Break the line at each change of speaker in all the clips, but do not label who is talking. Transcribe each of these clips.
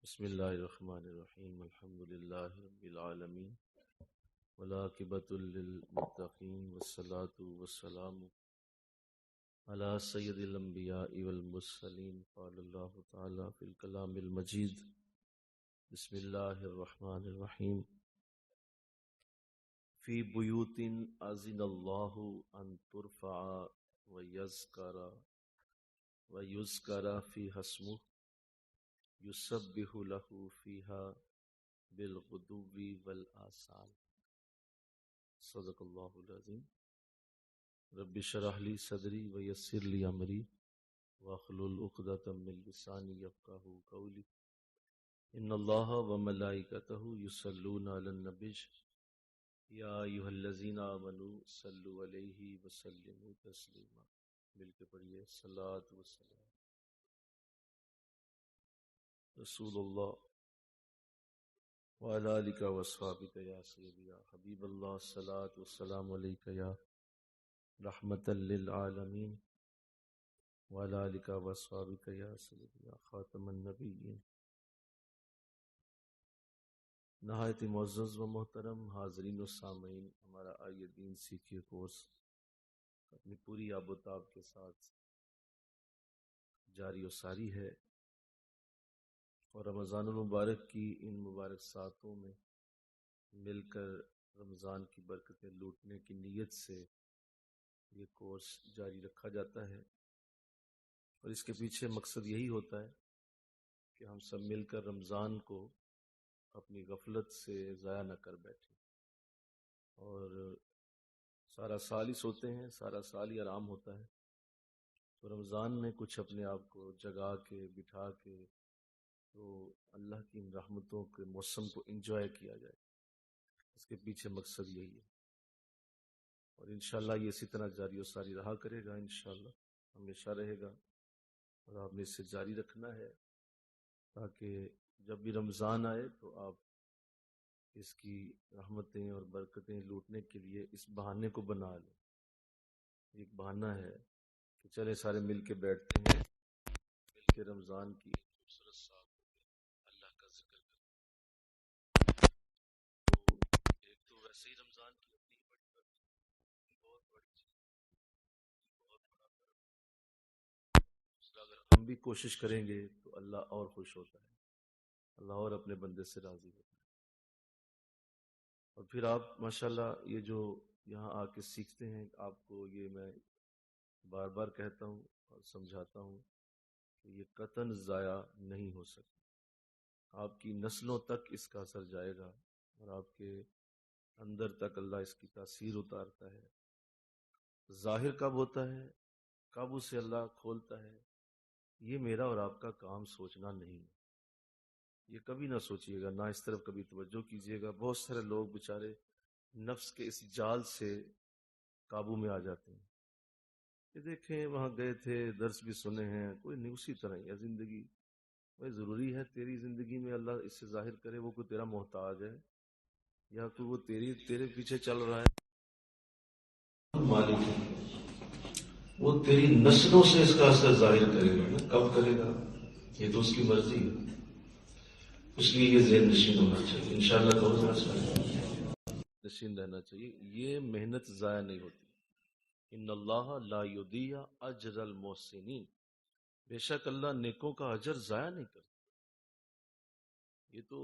بسم اللہ الرحمن الرحیم الحمد للہ رب العالمین والعاقبۃ للمتقین والصلاة والسلام علی سید الانبیاء والمرسلین قال اللہ تعالی فی الکلام المجید بسم اللہ الرحمن الرحیم فی بیوت اذن اللہ ان ترفع ویذکر فیہا اسمہ یسبح لہ فیہا بالغدو والآصال صدق اللہ العظیم رب اشرح لی صدری ویسر لی امری واحلل عقدۃ من لسانی یفقہوا قولی ان اللہ وملائکتہ یصلون علی النبی یا ایھا الذین آمنوا صلوا علیہ وسلموا تسلیما۔ مل کے پڑھیے صلاۃ والسلام رسول اللہ وعلی آلک واصحابک یا سیدی یا حبیب اللہ صلاۃ والسلام علیک یا رحمۃ للعالمین وعلی آلک واصحابک یا سیدی یا خاتم النبیین۔ نہایت معزز و محترم حاضرین و سامعین، ہمارا آئیے دین سیکھیے کورس اپنی پوری آب و تاب کے ساتھ جاری و ساری ہے، اور رمضان المبارک کی ان مبارک ساعتوں میں مل کر رمضان کی برکتیں لوٹنے کی نیت سے یہ کورس جاری رکھا جاتا ہے، اور اس کے پیچھے مقصد یہی ہوتا ہے کہ ہم سب مل کر رمضان کو اپنی غفلت سے ضائع نہ کر بیٹھیں، اور سارا سال ہی سوتے ہیں، سارا سال ہی آرام ہوتا ہے، تو رمضان میں کچھ اپنے آپ کو جگا کے بٹھا کے تو اللہ کی ان رحمتوں کے موسم کو انجوائے کیا جائے، اس کے پیچھے مقصد یہی ہے، اور انشاءاللہ یہ اسی طرح جاری و ساری رہا کرے گا، انشاءاللہ ہمیشہ رہے گا، اور آپ نے اس سے جاری رکھنا ہے تاکہ جب بھی رمضان آئے تو آپ اس کی رحمتیں اور برکتیں لوٹنے کے لیے اس بہانے کو بنا لیں۔ ایک بہانہ ہے کہ چلے سارے مل کے بیٹھتے ہیں، مل کے رمضان کی خوبصورت ساتھ اللہ کا ذکر کرتے ہیں۔ تو ایک تو ویسے ہی رمضان کی اپنی ہی بڑی برکت، بہت بڑی چیز، بہت بڑا کرم۔ دوسرا، اگر ہم بھی کوشش کریں گے تو اللہ اور خوش ہوتا ہے، اللہ اور اپنے بندے سے راضی ہوتا ہے، اور پھر آپ ماشاءاللہ یہ جو یہاں آ کے سیکھتے ہیں، آپ کو یہ میں بار بار کہتا ہوں اور سمجھاتا ہوں کہ یہ قطعاً ضائع نہیں ہو سکتا، آپ کی نسلوں تک اس کا اثر جائے گا، اور آپ کے اندر تک اللہ اس کی تاثیر اتارتا ہے۔ ظاہر کب ہوتا ہے، کب اسے اللہ کھولتا ہے، یہ میرا اور آپ کا کام سوچنا نہیں ہے، یہ کبھی نہ سوچیے گا، نہ اس طرف کبھی توجہ کیجیے گا۔ بہت سارے لوگ بیچارے نفس کے اس جال سے قابو میں آ جاتے ہیں کہ دیکھیں وہاں گئے تھے، درس بھی سنے ہیں، کوئی نہیں، اسی طرح ہی ہے زندگی۔ بھائی ضروری ہے تیری زندگی میں اللہ اس سے ظاہر کرے وہ کوئی تیرا محتاج ہے، یا کوئی وہ تیرے پیچھے چل رہا ہے؟ مالک ہے، وہ تیری نسلوں سے اس کا اثر ظاہر کرے گا، کب کرے گا یہ تو اس کی مرضی ہے، اس لیے یہ ذہن نشین ہونا چاہیے، انشاءاللہ تو نشین رہنا چاہیے، یہ محنت ضائع نہیں ہوتی۔ ان اللہ لا یضیع اجر المحسنین، بے شک اللہ نیکوں کا اجر ضائع نہیں کرتا۔ یہ تو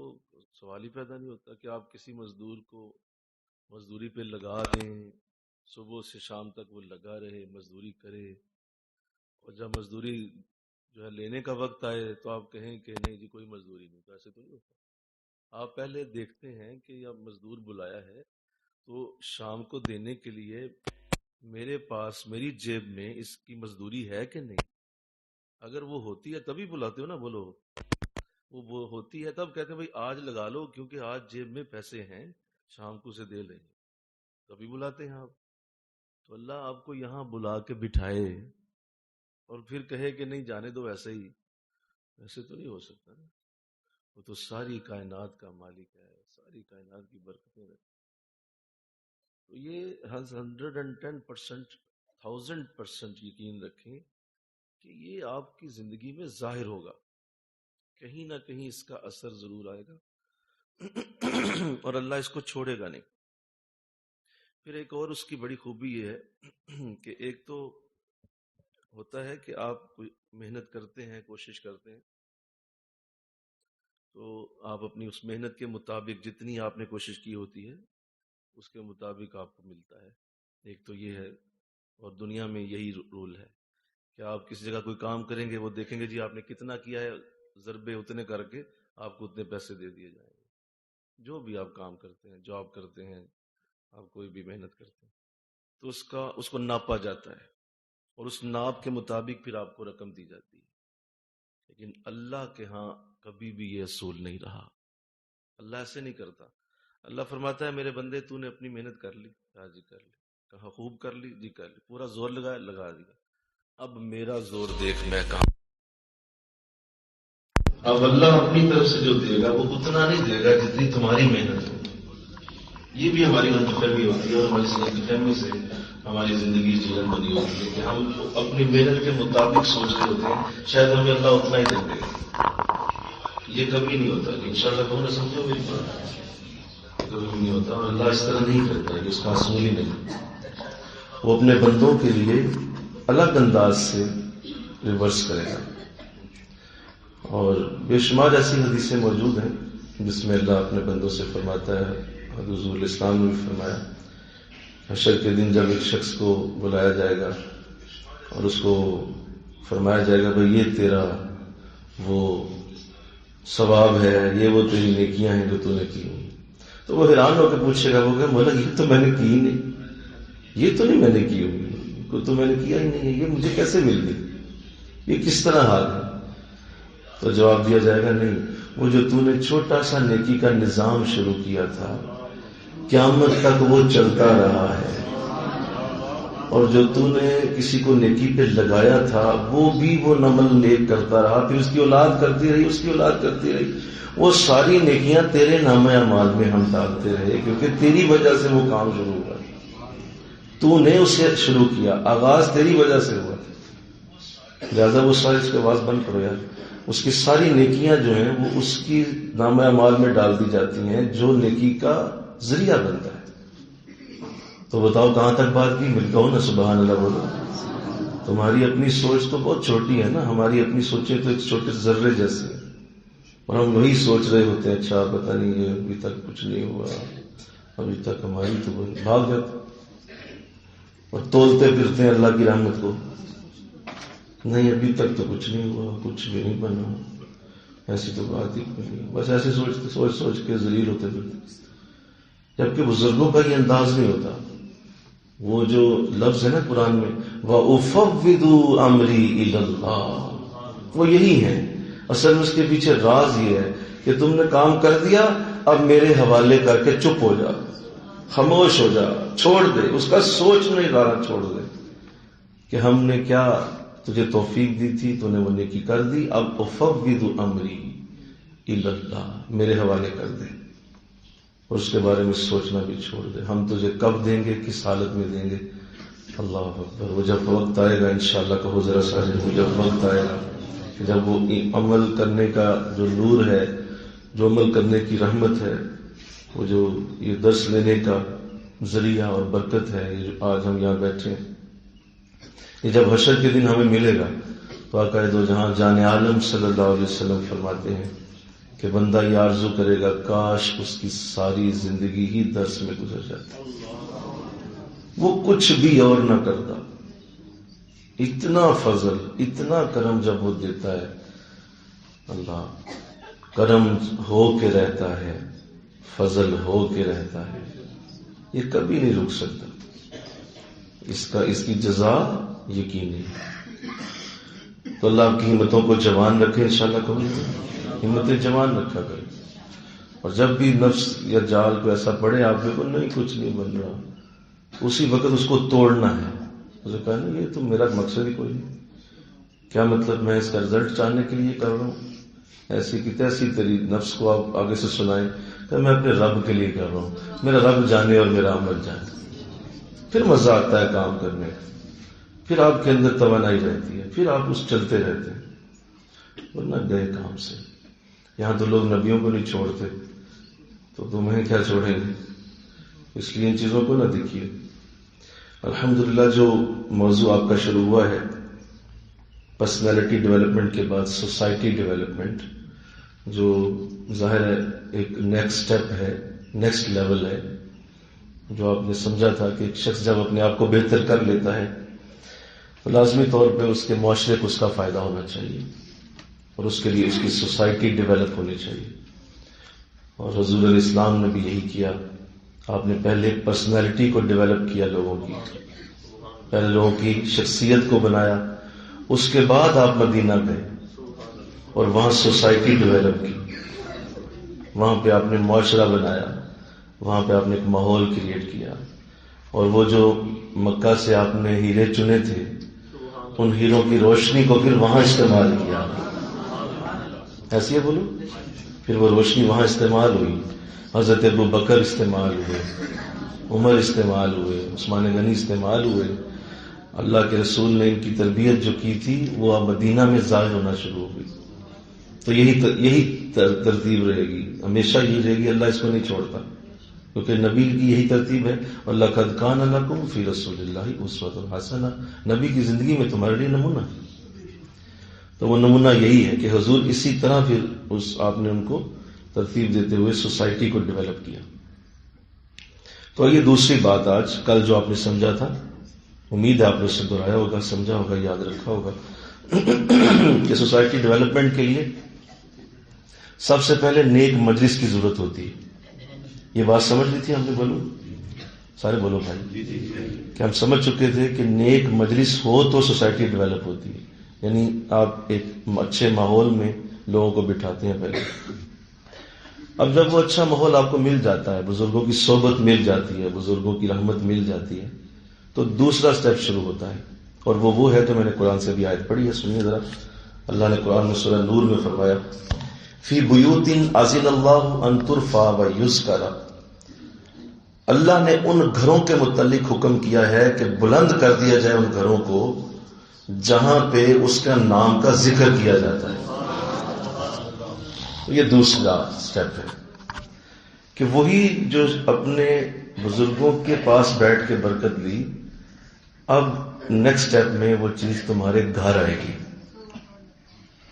سوال ہی پیدا نہیں ہوتا کہ آپ کسی مزدور کو مزدوری پہ لگا دیں، صبح سے شام تک وہ لگا رہے، مزدوری کرے، اور جب مزدوری جو ہے لینے کا وقت آئے تو آپ کہیں کہ نہیں جی کوئی مزدوری نہیں، تو ایسے تو نہیں ہوتا۔ آپ پہلے دیکھتے ہیں کہ اب مزدور بلایا ہے تو شام کو دینے کے لیے میرے پاس میری جیب میں اس کی مزدوری ہے کہ نہیں، اگر وہ ہوتی ہے تبھی بلاتے ہو نا، بولو وہ ہوتی ہے تب کہتے ہیں بھائی آج لگا لو کیونکہ آج جیب میں پیسے ہیں، شام کو اسے دے لیں گے، تبھی بلاتے ہیں آپ۔ تو اللہ آپ کو یہاں بلا کے بٹھائے اور پھر کہے کہ نہیں جانے دو ایسے ہی، ایسے تو نہیں ہو سکتا نا، وہ تو ساری کائنات کا مالک ہے، ساری کائنات کی برکتیں رکھتا ہے۔ تو یہ 110%، 1000% یقین رکھیں کہ یہ آپ کی زندگی میں ظاہر ہوگا کہیں نہ کہیں اس کا اثر ضرور آئے گا اور اللہ اس کو چھوڑے گا نہیں۔ پھر ایک اور اس کی بڑی خوبی یہ ہے کہ ایک تو ہوتا ہے کہ آپ محنت کرتے ہیں، کوشش کرتے ہیں، تو آپ اپنی اس محنت کے مطابق جتنی آپ نے کوشش کی ہوتی ہے اس کے مطابق آپ کو ملتا ہے، ایک تو یہ ہے۔ اور دنیا میں یہی رول ہے کہ آپ کسی جگہ کوئی کام کریں گے، وہ دیکھیں گے جی آپ نے کتنا کیا ہے، ضربے اتنے کر کے آپ کو اتنے پیسے دے دیے جائیں گے۔ جو بھی آپ کام کرتے ہیں، جاب کرتے ہیں، آپ کوئی بھی محنت کرتے ہیں تو اس کو ناپا جاتا ہے اور اس ناپ کے مطابق پھر آپ کو رقم دی جاتی ہے۔ لیکن اللہ کے ہاں کبھی بھی یہ اصول نہیں رہا، اللہ ایسے نہیں کرتا۔ اللہ فرماتا ہے میرے بندے تو نے اپنی محنت کر لی، ہاں جی کر لی، کہا خوب کر لی، جی کر لی، پورا زور لگایا، لگا دیا، اب میرا زور دیکھ میں کہاں۔ اب اللہ اپنی طرف سے جو دے گا وہ اتنا نہیں دے گا جتنی تمہاری محنت ہو۔ یہ بھی ہماری غلط فہمی ہوتی ہے اور ہماری غلط فہمی سے ہماری زندگی جیون بنی ہوتی ہے کہ ہم اپنی محنت کے مطابق سوچ رہے ہوتے ہیں شاید ہمیں اللہ اتنا ہی دے گا۔ یہ کبھی نہیں ہوتا، انشاءاللہ تم نے سمجھو میری بات، کبھی نہیں ہوتا اور اللہ اس طرح نہیں کرتا ہے، اس کا اصول ہی نہیں۔ وہ اپنے بندوں کے لیے الگ انداز سے ریورس کرے گا، اور بے شمار ایسی حدیثیں موجود ہیں جس میں اللہ اپنے بندوں سے فرماتا ہے، حضور الاسلام نے بھی فرمایا حشر کے دن جب ایک شخص کو بلایا جائے گا اور اس کو فرمایا جائے گا بھئی یہ تیرا وہ ثواب ہے، یہ وہ تیری نیکیاں ہیں جو تو نے کی ہوئی، تو وہ حیران ہو کے پوچھے گا، وہ کہ مولا یہ تو میں نے کی ہی نہیں، یہ تو نہیں میں نے کی ہوئی، کوئی تو میں نے کیا ہی نہیں ہے، یہ مجھے کیسے مل گئی، یہ کس طرح حال ہے؟ تو جواب دیا جائے گا نہیں، وہ جو تو نے چھوٹا سا نیکی کا نظام شروع کیا تھا قیامت تک وہ چلتا رہا ہے، اور جو تو نے کسی کو نیکی پہ لگایا تھا وہ بھی وہ نمل نیک کرتا رہا، پھر اس کی اولاد کرتی رہی، اس کی اولاد کرتی رہی، وہ ساری نیکیاں تیرے نامہ اعمال میں ہم ڈالتے رہے کیونکہ تیری وجہ سے وہ کام شروع ہوا، تو نے اسے شروع کیا، آغاز تیری وجہ سے ہوا، لہذا وہ ساری اس کے آواز بند کرو یار، اس کی ساری نیکیاں جو ہیں وہ اس کی نامہ اعمال میں ڈال دی جاتی ہیں جو نیکی کا ذریعہ بنتا ہے۔ تو بتاؤ کہاں تک بات کی، مل کہو نا سبحان اللہ بولو۔ تمہاری اپنی سوچ تو بہت چھوٹی ہے نا، ہماری اپنی سوچیں تو ایک چھوٹے ذرے جیسے ہیں، اور ہم وہی سوچ رہے ہوتے ہیں اچھا پتہ نہیں یہ ابھی تک کچھ نہیں ہوا، ابھی تک ہماری تو بھاگ جاتے اور تولتے پھرتے ہیں اللہ کی رحمت کو، نہیں ابھی تک تو کچھ نہیں ہوا، کچھ بھی نہیں بنا، ایسی تو بات ہی نہیں، بس ایسے سوچ سوچ کے ذلیل ہوتے پھرتے۔ جبکہ بزرگوں کا یہ انداز نہیں ہوتا، وہ جو لفظ ہے نا قرآن میں وَأُفَوِّضُ أَمْرِي إِلَى اللَّهِ، وہ یہی ہے، اصل میں اس کے پیچھے راز یہ ہے کہ تم نے کام کر دیا، اب میرے حوالے کر کے چپ ہو جا، خاموش ہو جا، چھوڑ دے، اس کا سوچنے کا چھوڑ دے کہ ہم نے کیا تجھے توفیق دی تھی، تو نے وہ نیکی کر دی، اب افوض امری الی اللہ، میرے حوالے کر دے اور اس کے بارے میں سوچنا بھی چھوڑ دے، ہم تجھے کب دیں گے، کس حالت میں دیں گے، اللہ اکبر۔ وہ جب وقت آئے گا انشاءاللہ کہو ذرا سارے، وہ جب وقت آئے گا کہ جب وہ عمل کرنے کا جو نور ہے، جو عمل کرنے کی رحمت ہے، وہ جو یہ درس لینے کا ذریعہ اور برکت ہے، یہ جو آج ہم یہاں بیٹھے ہیں، یہ جب حشر کے دن ہمیں ملے گا تو آقا دو جہاں جان عالم صلی اللہ علیہ وسلم فرماتے ہیں کہ بندہ یہ آرزو کرے گا کاش اس کی ساری زندگی ہی درس میں گزر جاتی، وہ کچھ بھی اور نہ کرتا، اتنا فضل اتنا کرم جب وہ دیتا ہے، اللہ کرم ہو کے رہتا ہے، فضل ہو کے رہتا ہے، یہ کبھی نہیں رک سکتا، اس کی جزا یقینی ہے۔ تو اللہ آپ کی ہمتوں کو جوان رکھے، انشاءاللہ کبھی ہمتیں جوان رکھا کرے، اور جب بھی نفس یا جال کو ایسا پڑے آپ کو نہیں کچھ نہیں بن رہا، اسی وقت اس کو توڑنا ہے، اسے کہنا یہ تو میرا مقصد ہی کوئی نہیں، کیا مطلب میں اس کا رزلٹ چاہنے کے لیے کر رہا ہوں، ایسی کی تیسی تیری نفس کو آپ آگے سے سنائیں کہ میں اپنے رب کے لیے کر رہا ہوں، میرا رب جانے اور میرا عمل جانے، پھر مزہ آتا ہے کام کرنے کا، پھر آپ کے اندر توانائی رہتی ہے، پھر آپ اس چلتے رہتے ہیں، ورنہ گئے کام سے۔ یہاں تو لوگ نبیوں کو نہیں چھوڑتے، تو تمہیں کیا چھوڑیں گے؟ اس لیے ان چیزوں کو نہ دیکھیے۔ الحمدللہ جو موضوع آپ کا شروع ہوا ہے پرسنالٹی ڈیولپمنٹ کے بعد سوسائٹی ڈیولپمنٹ، جو ظاہر ہے ایک نیکسٹ سٹیپ ہے، نیکسٹ لیول ہے، جو آپ نے سمجھا تھا کہ ایک شخص جب اپنے آپ کو بہتر کر لیتا ہے تو لازمی طور پہ اس کے معاشرے کو اس کا فائدہ ہونا چاہیے، اور اس کے لیے اس کی سوسائٹی ڈیولپ ہونی چاہیے۔ اور حضور علیہ السلام نے بھی یہی کیا، آپ نے پہلے پرسنالٹی کو ڈیولپ کیا، لوگوں کی پہلے لوگوں کی شخصیت کو بنایا، اس کے بعد آپ مدینہ گئے اور وہاں سوسائٹی ڈیولپ کی، وہاں پہ آپ نے معاشرہ بنایا، وہاں پہ آپ نے ایک ماحول کریٹ کیا، اور وہ جو مکہ سے آپ نے ہیرے چنے تھے ان ہیروں کی روشنی کو پھر وہاں استعمال کیا، ایسے ہی بولو، پھر وہ روشنی وہاں استعمال ہوئی، حضرت ابو بکر استعمال ہوئے، عمر استعمال ہوئے، عثمان غنی استعمال ہوئے، اللہ کے رسول نے ان کی تربیت جو کی تھی وہ اب مدینہ میں ظاہر ہونا شروع ہو گئی۔ تو یہی ترتیب رہے گی، ہمیشہ یہی رہے گی، اللہ اس کو نہیں چھوڑتا، کیونکہ نبی کی یہی ترتیب ہے، وَلَقَدْ كَانَ لَكُمْ فِي رَسُولِ اللَّهِ أُسْوَةٌ حَسَنَةٌ، نبی کی زندگی میں تمہارے لیے نمونہ، تو وہ نمونہ یہی ہے کہ حضور اسی طرح پھر آپ نے ان کو ترتیب دیتے ہوئے سوسائٹی کو ڈیولپ کیا۔ تو یہ دوسری بات آج کل جو آپ نے سمجھا تھا، امید ہے آپ نے اسے دہرایا ہوگا، سمجھا ہوگا، یاد رکھا ہوگا کہ سوسائٹی ڈیولپمنٹ کے لیے سب سے پہلے نیک مجلس کی ضرورت ہوتی ہے۔ یہ بات سمجھ لی تھی ہم نے؟ بولو سارے، بولو بھائی، کہ ہم سمجھ چکے تھے کہ نیک مجلس ہو تو سوسائٹی ڈیولپ ہوتی ہے، یعنی آپ ایک اچھے ماحول میں لوگوں کو بٹھاتے ہیں پہلے۔ اب جب وہ اچھا ماحول آپ کو مل جاتا ہے، بزرگوں کی صحبت مل جاتی ہے، بزرگوں کی رحمت مل جاتی ہے، تو دوسرا سٹیپ شروع ہوتا ہے، اور وہ ہے، تو میں نے قرآن سے بھی آیت پڑھی ہے، سنیے ذرا۔ اللہ نے قرآن میں سورہ نور میں فرمایا، فی بیوت اذن اللہ ان ترفع ویذکر، اللہ نے ان گھروں کے متعلق حکم کیا ہے کہ بلند کر دیا جائے ان گھروں کو جہاں پہ اس کا نام کا ذکر کیا جاتا ہے۔ تو یہ دوسرا سٹیپ ہے کہ وہی جو اپنے بزرگوں کے پاس بیٹھ کے برکت لی، اب نیکسٹ سٹیپ میں وہ چیز تمہارے گھر آئے گی،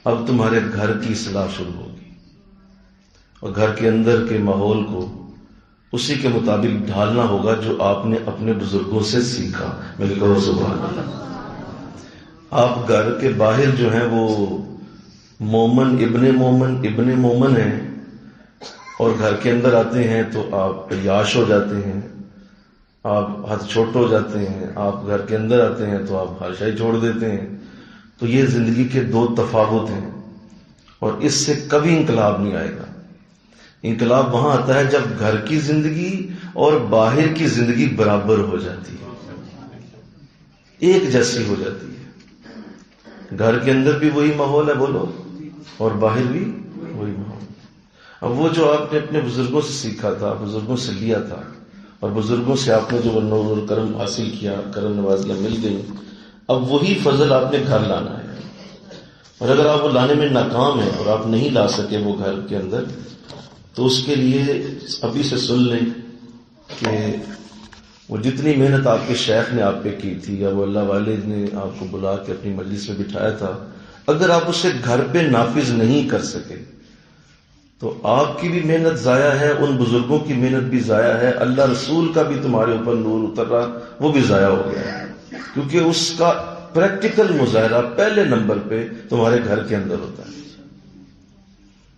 اب تمہارے گھر کی اصلاح شروع ہوگی، اور گھر کے اندر کے ماحول کو اسی کے مطابق ڈھالنا ہوگا جو آپ نے اپنے بزرگوں سے سیکھا۔ میں کہو سبحان اللہ۔ آپ گھر کے باہر جو ہیں وہ مومن ابن مومن ہیں، اور گھر کے اندر آتے ہیں تو آپ عیاش ہو جاتے ہیں، آپ ہاتھ چھوٹ ہو جاتے ہیں، آپ گھر کے اندر آتے ہیں تو آپ ہر شے چھوڑ دیتے ہیں۔ تو یہ زندگی کے دو تفاوت ہیں، اور اس سے کبھی انقلاب نہیں آئے گا۔ انقلاب وہاں آتا ہے جب گھر کی زندگی اور باہر کی زندگی برابر ہو جاتی ہے، ایک جیسی ہو جاتی ہے۔ گھر کے اندر بھی وہی ماحول ہے، بولو، اور باہر بھی وہی ماحول۔ اب وہ جو آپ نے اپنے بزرگوں سے سیکھا تھا، بزرگوں سے لیا تھا، اور بزرگوں سے آپ نے جو نور و کرم حاصل کیا، کرم نوازیاں مل گئی، اب وہی فضل آپ نے گھر لانا ہے۔ اور اگر آپ وہ لانے میں ناکام ہیں اور آپ نہیں لا سکے وہ گھر کے اندر، تو اس کے لیے ابھی سے سن لیں کہ وہ جتنی محنت آپ کے شیخ نے آپ پہ کی تھی، یا وہ اللہ والے نے آپ کو بلا کے اپنی مجلس میں بٹھایا تھا، اگر آپ اسے گھر پہ نافذ نہیں کر سکے تو آپ کی بھی محنت ضائع ہے، ان بزرگوں کی محنت بھی ضائع ہے، اللہ رسول کا بھی تمہارے اوپر نور اتر رہا وہ بھی ضائع ہو گیا ہے، کیونکہ اس کا پریکٹیکل مظاہرہ پہلے نمبر پہ تمہارے گھر کے اندر ہوتا ہے،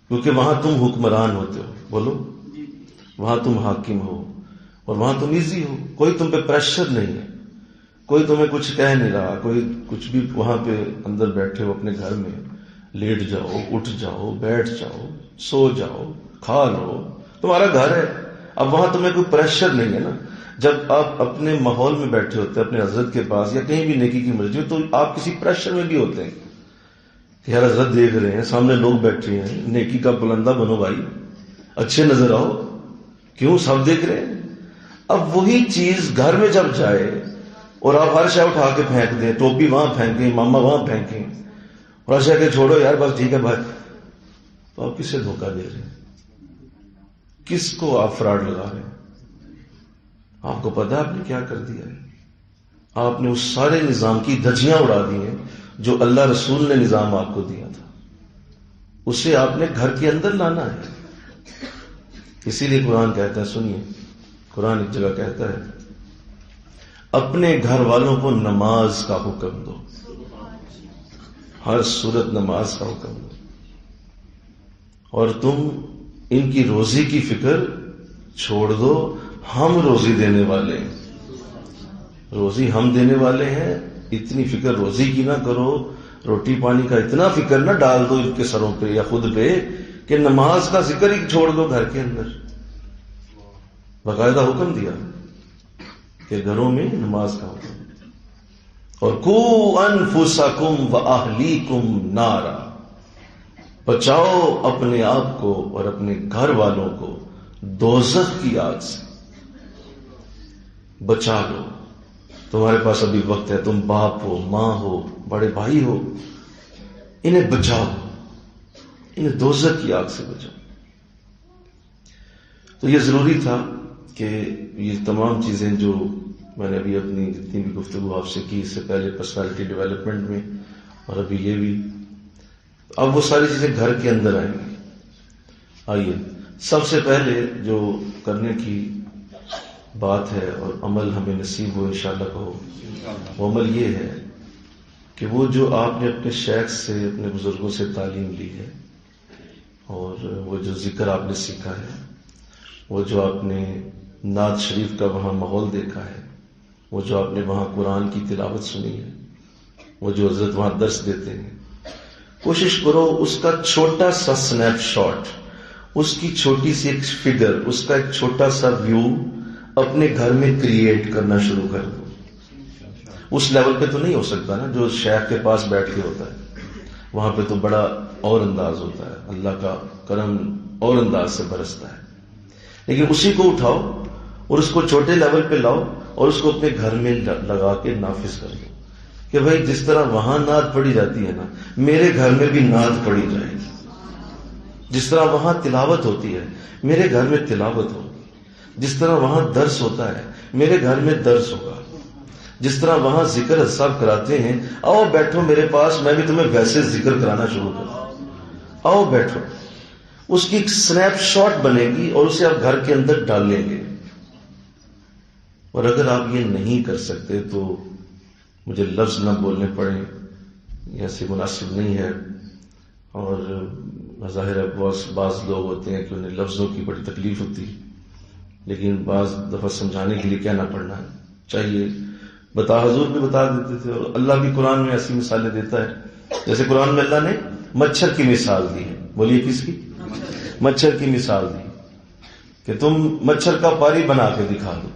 کیونکہ وہاں تم حکمران ہوتے ہو، بولو، وہاں تم حاکم ہو، اور وہاں تم ایزی ہو، کوئی تم پہ پریشر نہیں ہے، کوئی تمہیں کچھ کہہ نہیں رہا، کوئی کچھ بھی، وہاں پہ اندر بیٹھے ہو اپنے گھر میں، لیٹ جاؤ، اٹھ جاؤ، بیٹھ جاؤ، سو جاؤ، کھا لو، تمہارا گھر ہے۔ اب وہاں تمہیں کوئی پریشر نہیں ہے نا۔ جب آپ اپنے ماحول میں بیٹھے ہوتے ہیں، اپنے حضرت کے پاس یا کہیں بھی نیکی کی مرضی ہو، تو آپ کسی پریشر میں بھی ہوتے ہیں کہ یار حضرت دیکھ رہے ہیں، سامنے لوگ بیٹھے ہیں، نیکی کا بلندہ بنو بھائی، اچھے نظر آؤ، کیوں سب دیکھ رہے ہیں۔ اب وہی چیز گھر میں جب جائے اور آپ ہر شے اٹھا کے پھینک دیں، ٹوپی وہاں پھینکیں، ماما وہاں پھینکیں، اور ہر شے کہ چھوڑو یار بس ٹھیک ہے بھائی، تو آپ کسے دھوکہ دے رہے ہیں؟ کس کو آپ فراڈ لگا رہے ہیں؟ آپ کو پتا آپ نے کیا کر دیا ہے؟ آپ نے اس سارے نظام کی دھجیاں اڑا دی ہیں جو اللہ رسول نے نظام آپ کو دیا تھا، اسے آپ نے گھر کے اندر لانا ہے۔ اسی لیے قرآن کہتا ہے، سنیے، قرآن ایک جگہ کہتا ہے اپنے گھر والوں کو نماز کا حکم دو، ہر صورت نماز کا حکم دو، اور تم ان کی روزی کی فکر چھوڑ دو، ہم روزی دینے والے ہیں، روزی ہم دینے والے ہیں، اتنی فکر روزی کی نہ کرو، روٹی پانی کا اتنا فکر نہ ڈال دو ان کے سروں پہ یا خود پہ کہ نماز کا ذکر ہی چھوڑ دو گھر کے اندر۔ باقاعدہ حکم دیا کہ گھروں میں نماز کا حکم، اور قوا انفسکم واہلیکم نارا، بچاؤ اپنے آپ کو اور اپنے گھر والوں کو دوزخ کی آگ سے، بچا لو۔ تمہارے پاس ابھی وقت ہے، تم باپ ہو، ماں ہو، بڑے بھائی ہو، انہیں بچاؤ، انہیں دوزخ کی آگ سے بچاؤ۔ تو یہ ضروری تھا کہ یہ تمام چیزیں جو میں نے ابھی اپنی جتنی بھی گفتگو آپ سے کی، اس سے پہلے پرسنالٹی ڈیولپمنٹ میں اور ابھی یہ بھی، اب وہ ساری چیزیں گھر کے اندر آئیں گی۔ آئیے سب سے پہلے جو کرنے کی بات ہے اور عمل ہمیں نصیب ہو انشاءاللہ کہو، وہ عمل یہ ہے کہ وہ جو آپ نے اپنے شیخ سے، اپنے بزرگوں سے تعلیم لی ہے، اور وہ جو ذکر آپ نے سیکھا ہے، وہ جو آپ نے نعت شریف کا وہاں ماحول دیکھا ہے، وہ جو آپ نے وہاں قرآن کی تلاوت سنی ہے، وہ جو حضرت وہاں درس دیتے ہیں، کوشش کرو اس کا چھوٹا سا سنیپ شاٹ، اس کی چھوٹی سی ایک فگر، اس کا ایک چھوٹا سا ویو اپنے گھر میں کریٹ کرنا شروع کر دو۔ اس لیول پہ تو نہیں ہو سکتا نا جو شیخ کے پاس بیٹھ کے ہوتا ہے، وہاں پہ تو بڑا اور انداز ہوتا ہے، اللہ کا کرم اور انداز سے برستا ہے، لیکن اسی کو اٹھاؤ اور اس کو چھوٹے لیول پہ لاؤ اور اس کو اپنے گھر میں لگا کے نافذ کر دو کہ بھائی جس طرح وہاں نعت پڑھی جاتی ہے نا، میرے گھر میں بھی نعت پڑھی جائے گی، جس طرح وہاں تلاوت ہوتی ہے میرے گھر میں تلاوت ہوگی، جس طرح وہاں درس ہوتا ہے میرے گھر میں درس ہوگا، جس طرح وہاں ذکر اذکار کراتے ہیں، آؤ بیٹھو میرے پاس، میں بھی تمہیں ویسے ذکر کرانا شروع کروں، آؤ بیٹھو۔ اس کی ایک سنیپ شاٹ بنے گی اور اسے آپ گھر کے اندر ڈال لیں گے۔ اور اگر آپ یہ نہیں کر سکتے تو مجھے لفظ نہ بولنے پڑے، یہ ایسے مناسب نہیں ہے، اور ظاہر ہے بعض لوگ ہوتے ہیں کہ انہیں لفظوں کی بڑی تکلیف ہوتی ہے، لیکن بعض دفعہ سمجھانے کے لیے کہنا پڑنا چاہیے۔ حضور بھی بتا دیتے تھے، اور اللہ بھی قرآن میں ایسی مثالیں دیتا ہے، جیسے قرآن میں اللہ نے مچھر کی مثال دی ہے، بولیے کس کی؟ مچھر کی مثال دی کہ تم مچھر کا پاری بنا کے دکھا دو،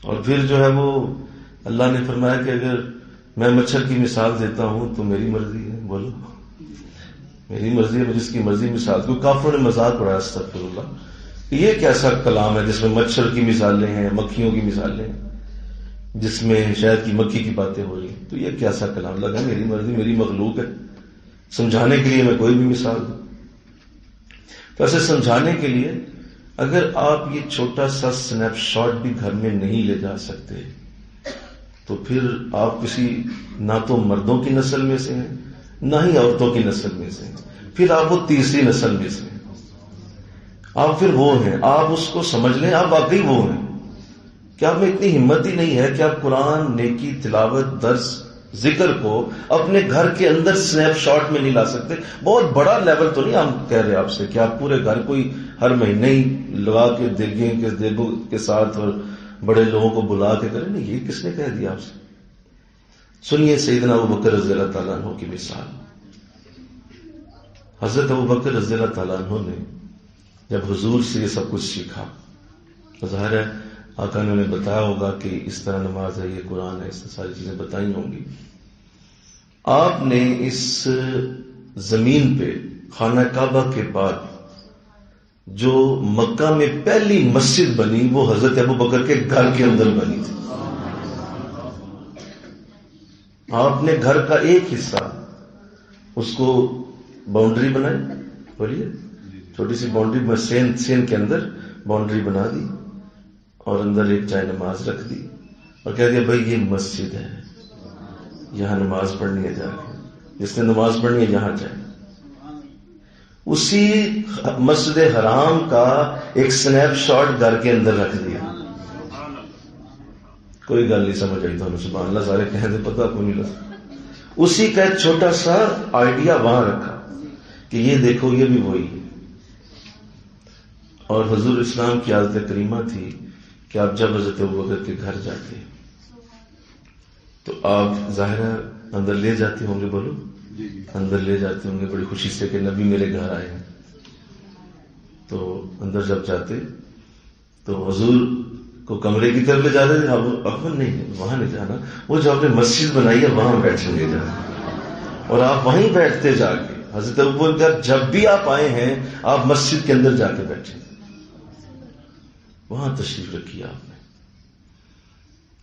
اور پھر جو ہے وہ اللہ نے فرمایا کہ اگر میں مچھر کی مثال دیتا ہوں تو میری مرضی ہے، بولو میری مرضی ہے، جس کی مرضی مثال۔ کوئی کافروں نے مذاق اڑایا استغفر اللہ، یہ کیسا کلام ہے جس میں مچھر کی مثالیں ہیں، مکھیوں کی مثالیں ہیں، جس میں شاید کی مکھی کی باتیں ہو رہی ہیں، تو یہ کیسا کلام لگا، میری مرضی، میری مخلوق ہے، سمجھانے کے لیے میں کوئی بھی مثال دوں۔ تو ایسے سمجھانے کے لیے اگر آپ یہ چھوٹا سا سنیپ شاٹ بھی گھر میں نہیں لے جا سکتے تو پھر آپ کسی نہ تو مردوں کی نسل میں سے ہیں نہ ہی عورتوں کی نسل میں سے ہیں، پھر آپ وہ تیسری نسل میں سے ہیں، آپ پھر وہ ہیں، آپ اس کو سمجھ لیں، آپ واقعی وہ ہیں کہ آپ میں اتنی ہمت ہی نہیں ہے کہ آپ قرآن، نیکی، تلاوت، درس، ذکر کو اپنے گھر کے اندر سنیپ شاٹ میں نہیں لا سکتے۔ بہت بڑا لیول تو نہیں ہم کہہ رہے آپ سے کہ آپ پورے گھر کو ہی ہر مہینے ہی لگا کے دیگوں کے ساتھ اور بڑے لوگوں کو بلا کے کریں، نہیں، یہ کس نے کہہ دیا آپ سے؟ سنیے سیدنا ابوبکر رضی اللہ تعالیٰ عنہ کی مثال۔ حضرت ابوبکر رضی اللہ تعالیٰ عنہ نے جب حضور سے یہ سب کچھ سیکھا، ظاہر ہے آقا نے انہیں بتایا ہوگا کہ اس طرح نماز ہے، یہ قرآن ہے، اس طرح ساری چیزیں بتائی ہوں گی۔ آپ نے اس زمین پہ خانہ کعبہ کے بعد جو مکہ میں پہلی مسجد بنی وہ حضرت ابوبکر کے گھر کے اندر بنی تھی۔ آپ نے گھر کا ایک حصہ اس کو باؤنڈری بنائی بولیے چھوٹی سی باؤنڈری سین کے اندر باؤنڈری بنا دی اور اندر ایک جائے نماز رکھ دی اور کہہ دیا بھائی یہ مسجد ہے، یہاں نماز پڑھنی ہے، جا کے جس نے نماز پڑھنی ہے یہاں جائے. اسی مسجد حرام کا ایک سنیپ شاٹ گھر کے اندر رکھ دیا. کوئی گل نہیں سمجھ آئی تو سبحان اللہ سارے کہہ دے پتہ کو نہیں لگا. اسی کا ایک چھوٹا سا آئیڈیا وہاں رکھا کہ یہ دیکھو یہ بھی وہی ہے. اور حضور اسلام کی عادت کریمہ تھی کہ آپ جب حضرت ابوبکر کے گھر جاتے تو آپ ظاہر اندر لے جاتے ہوں گے، بولو اندر لے جاتے ہوں گے بڑی خوشی سے کہ نبی میرے گھر آئے ہیں. تو اندر جب جاتے تو حضور کو کمرے کی طرف لے جاتے تھے. اب نہیں وہاں نہیں جانا، وہ جو آپ نے مسجد بنائی ہے وہاں بیٹھنے لے جانا اور آپ وہیں بیٹھتے جا کے. حضرت ابوبکر جب بھی آپ آئے ہیں آپ مسجد کے اندر جا کے بیٹھے، وہاں تشریف رکھی آپ نے.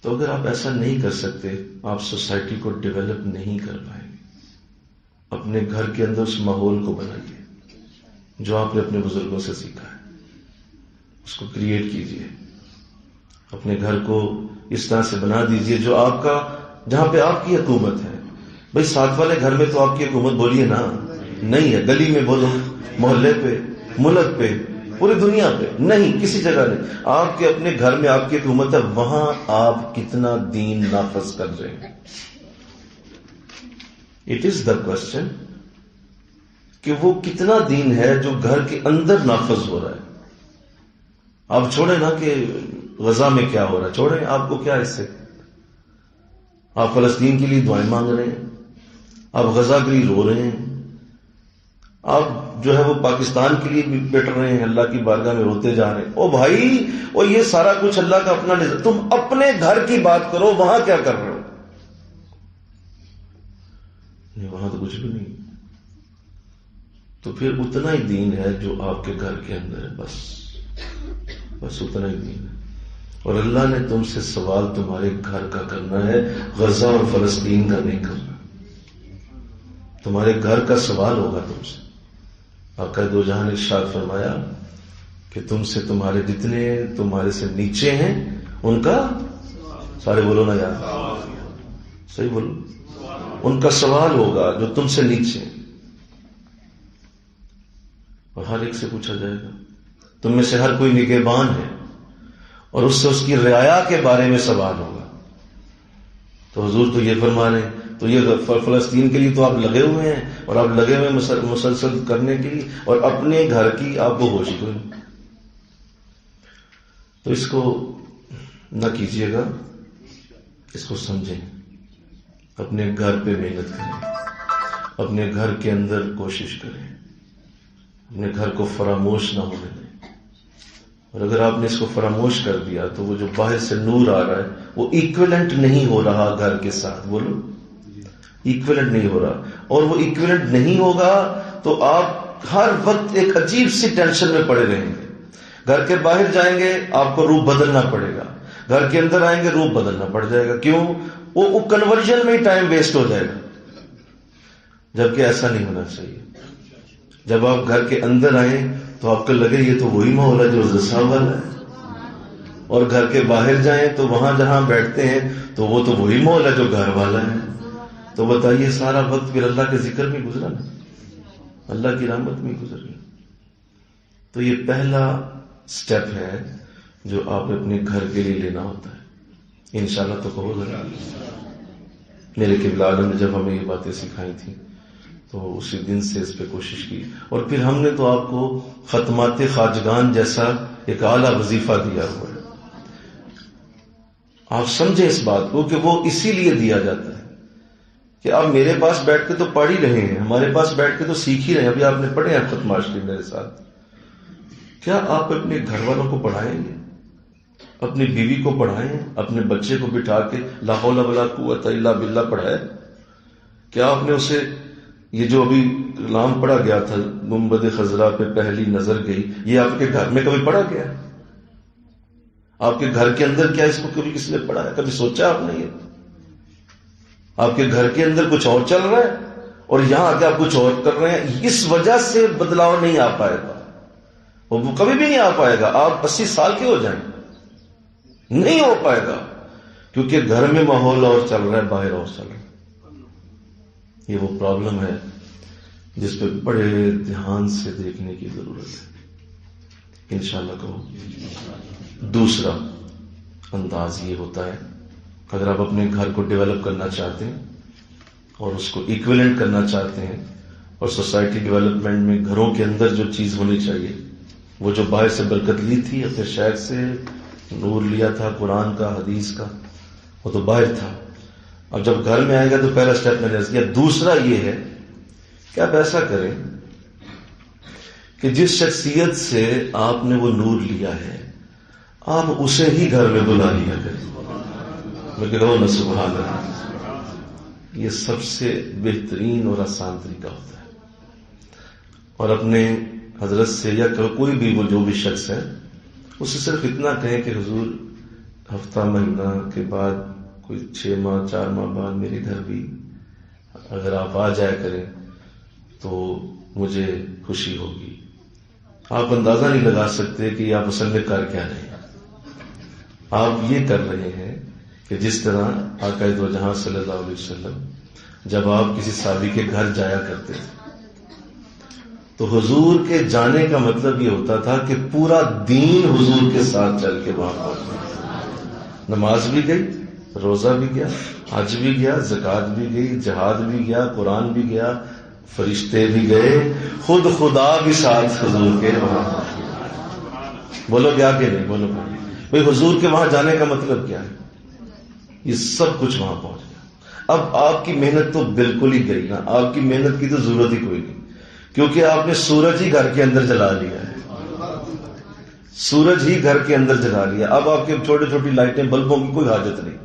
تو اگر آپ ایسا نہیں کر سکتے آپ سوسائٹی کو ڈیولپ نہیں کر پائیں گے. اپنے گھر کے اندر اس ماحول کو بنائیے جو آپ نے اپنے بزرگوں سے سیکھا ہے، اس کو کریٹ کیجیے. اپنے گھر کو اس طرح سے بنا دیجیے جو آپ کا، جہاں پہ آپ کی حکومت ہے. بھئی ساتھ والے گھر میں تو آپ کی حکومت بولیے نا نہیں ہے، گلی میں بولو، محلے پہ، ملک پہ، پوری دنیا پہ نہیں، کسی جگہ نہیں. آپ کے اپنے گھر میں آپ کی حکومت ہے، وہاں آپ کتنا دین نافذ کر رہے ہیں. اٹ از دا کوشچن کہ وہ کتنا دین ہے جو گھر کے اندر نافذ ہو رہا ہے. آپ چھوڑیں نا کہ غزہ میں کیا ہو رہا ہے، چھوڑیں، آپ کو کیا اس سے. آپ فلسطین کے لیے دعائیں مانگ رہے ہیں، آپ غزہ کے لیے رو رہے ہیں، آپ جو ہے وہ پاکستان کے لیے بھی بیٹھ رہے ہیں، اللہ کی بارگاہ میں روتے جا رہے ہیں. او بھائی، او یہ سارا کچھ اللہ کا اپنا نظام. تم اپنے گھر کی بات کرو، وہاں کیا کر رہے ہو؟ وہاں تو کچھ بھی نہیں. تو پھر اتنا ہی دین ہے جو آپ کے گھر کے اندر ہے، بس اتنا ہی دین ہے. اور اللہ نے تم سے سوال تمہارے گھر کا کرنا ہے، غزہ اور فلسطین کا نہیں کرنا. تمہارے گھر کا سوال ہوگا تم سے. آقا دو جہاں نے ارشاد فرمایا کہ تم سے تمہارے جتنے تمہارے سے نیچے ہیں ان کا، سارے بولو نا یار، صحیح بولو، ان کا سوال ہوگا جو تم سے نیچے ہیں. اور ہر ایک سے پوچھا جائے گا. تم میں سے ہر کوئی نگہبان ہے اور اس سے اس کی رعایا کے بارے میں سوال ہوگا. تو حضور تو یہ فرما رہے ہیں، تو یہ فلسطین کے لیے تو آپ لگے ہوئے ہیں اور آپ لگے ہوئے مسلسل کرنے کے لیے، اور اپنے گھر کی آپ کو ہوش کوئی. تو اس کو نہ کیجیے گا، اس کو سمجھیں. اپنے گھر پہ محنت کریں، اپنے گھر کے اندر کوشش کریں، اپنے گھر کو فراموش نہ ہونے دیں. اور اگر آپ نے اس کو فراموش کر دیا تو وہ جو باہر سے نور آ رہا ہے وہ ایکویلنٹ نہیں ہو رہا گھر کے ساتھ. بولو، ایکویلنٹ نہیں ہو رہا. اور وہ ایکویلنٹ نہیں ہوگا تو آپ ہر وقت ایک عجیب سی ٹینشن میں پڑے رہیں گے. گھر کے باہر جائیں گے آپ کو روپ بدلنا پڑے گا، گھر کے اندر آئیں گے روپ بدلنا پڑ جائے گا. کیوں؟ وہ کنورژن میں ہی ٹائم ویسٹ ہو جائے گا، جبکہ ایسا نہیں ہونا چاہیے. جب آپ گھر کے اندر آئیں تو آپ کو لگے یہ تو وہی ماحول ہے جو رضا والا ہے، اور گھر کے باہر جائیں تو وہاں جہاں بیٹھتے ہیں تو وہ تو وہی ماحول ہے جو گھر والا ہے. تو بتائیے سارا وقت پھر اللہ کے ذکر میں گزرا نا، اللہ کی رحمت میں گزر گیا. تو یہ پہلا سٹیپ ہے جو آپ اپنے گھر کے لیے لینا ہوتا ہے. انشاءاللہ تو کہو ذرا. میرے قبلہ عالم نے جب ہمیں یہ باتیں سکھائی تھیں تو اسی دن سے اس پہ کوشش کی، اور پھر ہم نے تو آپ کو ختمات خواجگان جیسا ایک اعلیٰ وظیفہ دیا ہوا ہے. آپ سمجھیں اس بات کو کہ وہ اسی لیے دیا جاتا ہے کہ آپ میرے پاس بیٹھ کے تو پڑھ ہی رہے ہیں، ہمارے پاس بیٹھ کے تو سیکھ ہی رہے ہیں. ابھی آپ نے پڑھے ہیں ختم شریف میرے ساتھ. کیا آپ اپنے گھر والوں کو پڑھائیں گے؟ اپنی بیوی کو پڑھائیں، اپنے بچے کو بٹھا کے لا حول ولا قوت الا باللہ پڑھائے؟ کیا آپ نے اسے یہ جو ابھی کلام پڑھا گیا تھا گنبد خضرا پہ پہلی نظر گئی، یہ آپ کے گھر میں کبھی پڑھا گیا؟ آپ کے گھر کے اندر کیا اس کو کبھی کس نے پڑھا ہے؟ کبھی سوچا آپ نے؟ یہ آپ کے گھر کے اندر کچھ اور چل رہا ہے اور یہاں آ کے آپ کچھ اور کر رہے ہیں. اس وجہ سے بدلاؤ نہیں آ پائے گا، وہ کبھی بھی نہیں آ پائے گا. آپ 80 سال کے ہو جائیں نہیں ہو پائے گا، کیونکہ گھر میں ماحول اور چل رہا ہے، باہر اور چل رہا ہے. یہ وہ پرابلم ہے جس پہ بڑے دھیان سے دیکھنے کی ضرورت ہے. انشاءاللہ کہو. دوسرا انداز یہ ہوتا ہے، اگر آپ اپنے گھر کو ڈیولپ کرنا چاہتے ہیں اور اس کو ایکویلنٹ کرنا چاہتے ہیں، اور سوسائٹی ڈیولپمنٹ میں گھروں کے اندر جو چیز ہونی چاہیے، وہ جو باہر سے برکت لی تھی، اپنے شہر سے نور لیا تھا قرآن کا، حدیث کا، وہ تو باہر تھا. اب جب گھر میں آئے گا تو پہلا اسٹیپ میں نے کیا. دوسرا یہ ہے کہ آپ ایسا کریں کہ جس شخصیت سے آپ نے وہ نور لیا ہے، آپ اسے ہی گھر میں بلا لیا کریں. میں کہتا ہوں نا سبحان اللہ، یہ سب سے بہترین اور آسان طریقہ ہوتا ہے. اور اپنے حضرت سے یا کوئی بھی وہ جو بھی شخص ہے، اسے صرف اتنا کہیں کہ حضور ہفتہ مہینہ کے بعد کوئی 6 ماہ 4 ماہ بعد میرے گھر بھی اگر آپ آ جایا کریں تو مجھے خوشی ہوگی. آپ اندازہ نہیں لگا سکتے کہ آپ اصل میں کر کیا رہے ہیں. آپ یہ کر رہے ہیں کہ جس طرح آقا دو جہاں صلی اللہ علیہ وسلم جب آپ کسی صحابی کے گھر جایا کرتے تھے تو حضور کے جانے کا مطلب یہ ہوتا تھا کہ پورا دین حضور کے ساتھ چل کے وہاں پہنچا. نماز بھی گئی، روزہ بھی گیا، حج بھی گیا، زکوٰۃ بھی گئی، جہاد بھی گیا، قرآن بھی گیا، فرشتے بھی گئے، خود خدا بھی ساتھ حضور کے وہاں. بولو گیا کہ نہیں؟ بولو بھائی حضور کے وہاں جانے کا مطلب کیا ہے؟ یہ سب کچھ وہاں پہنچ گیا. اب آپ کی محنت تو بالکل ہی گئی نا، آپ کی محنت کی تو ضرورت ہی کوئی نہیں، کیونکہ آپ نے سورج ہی گھر کے اندر جلا لیا ہے. سورج ہی گھر کے اندر جلا لیا. اب آپ کے چھوٹی چھوٹی لائٹیں بلبوں کی کوئی حاجت نہیں.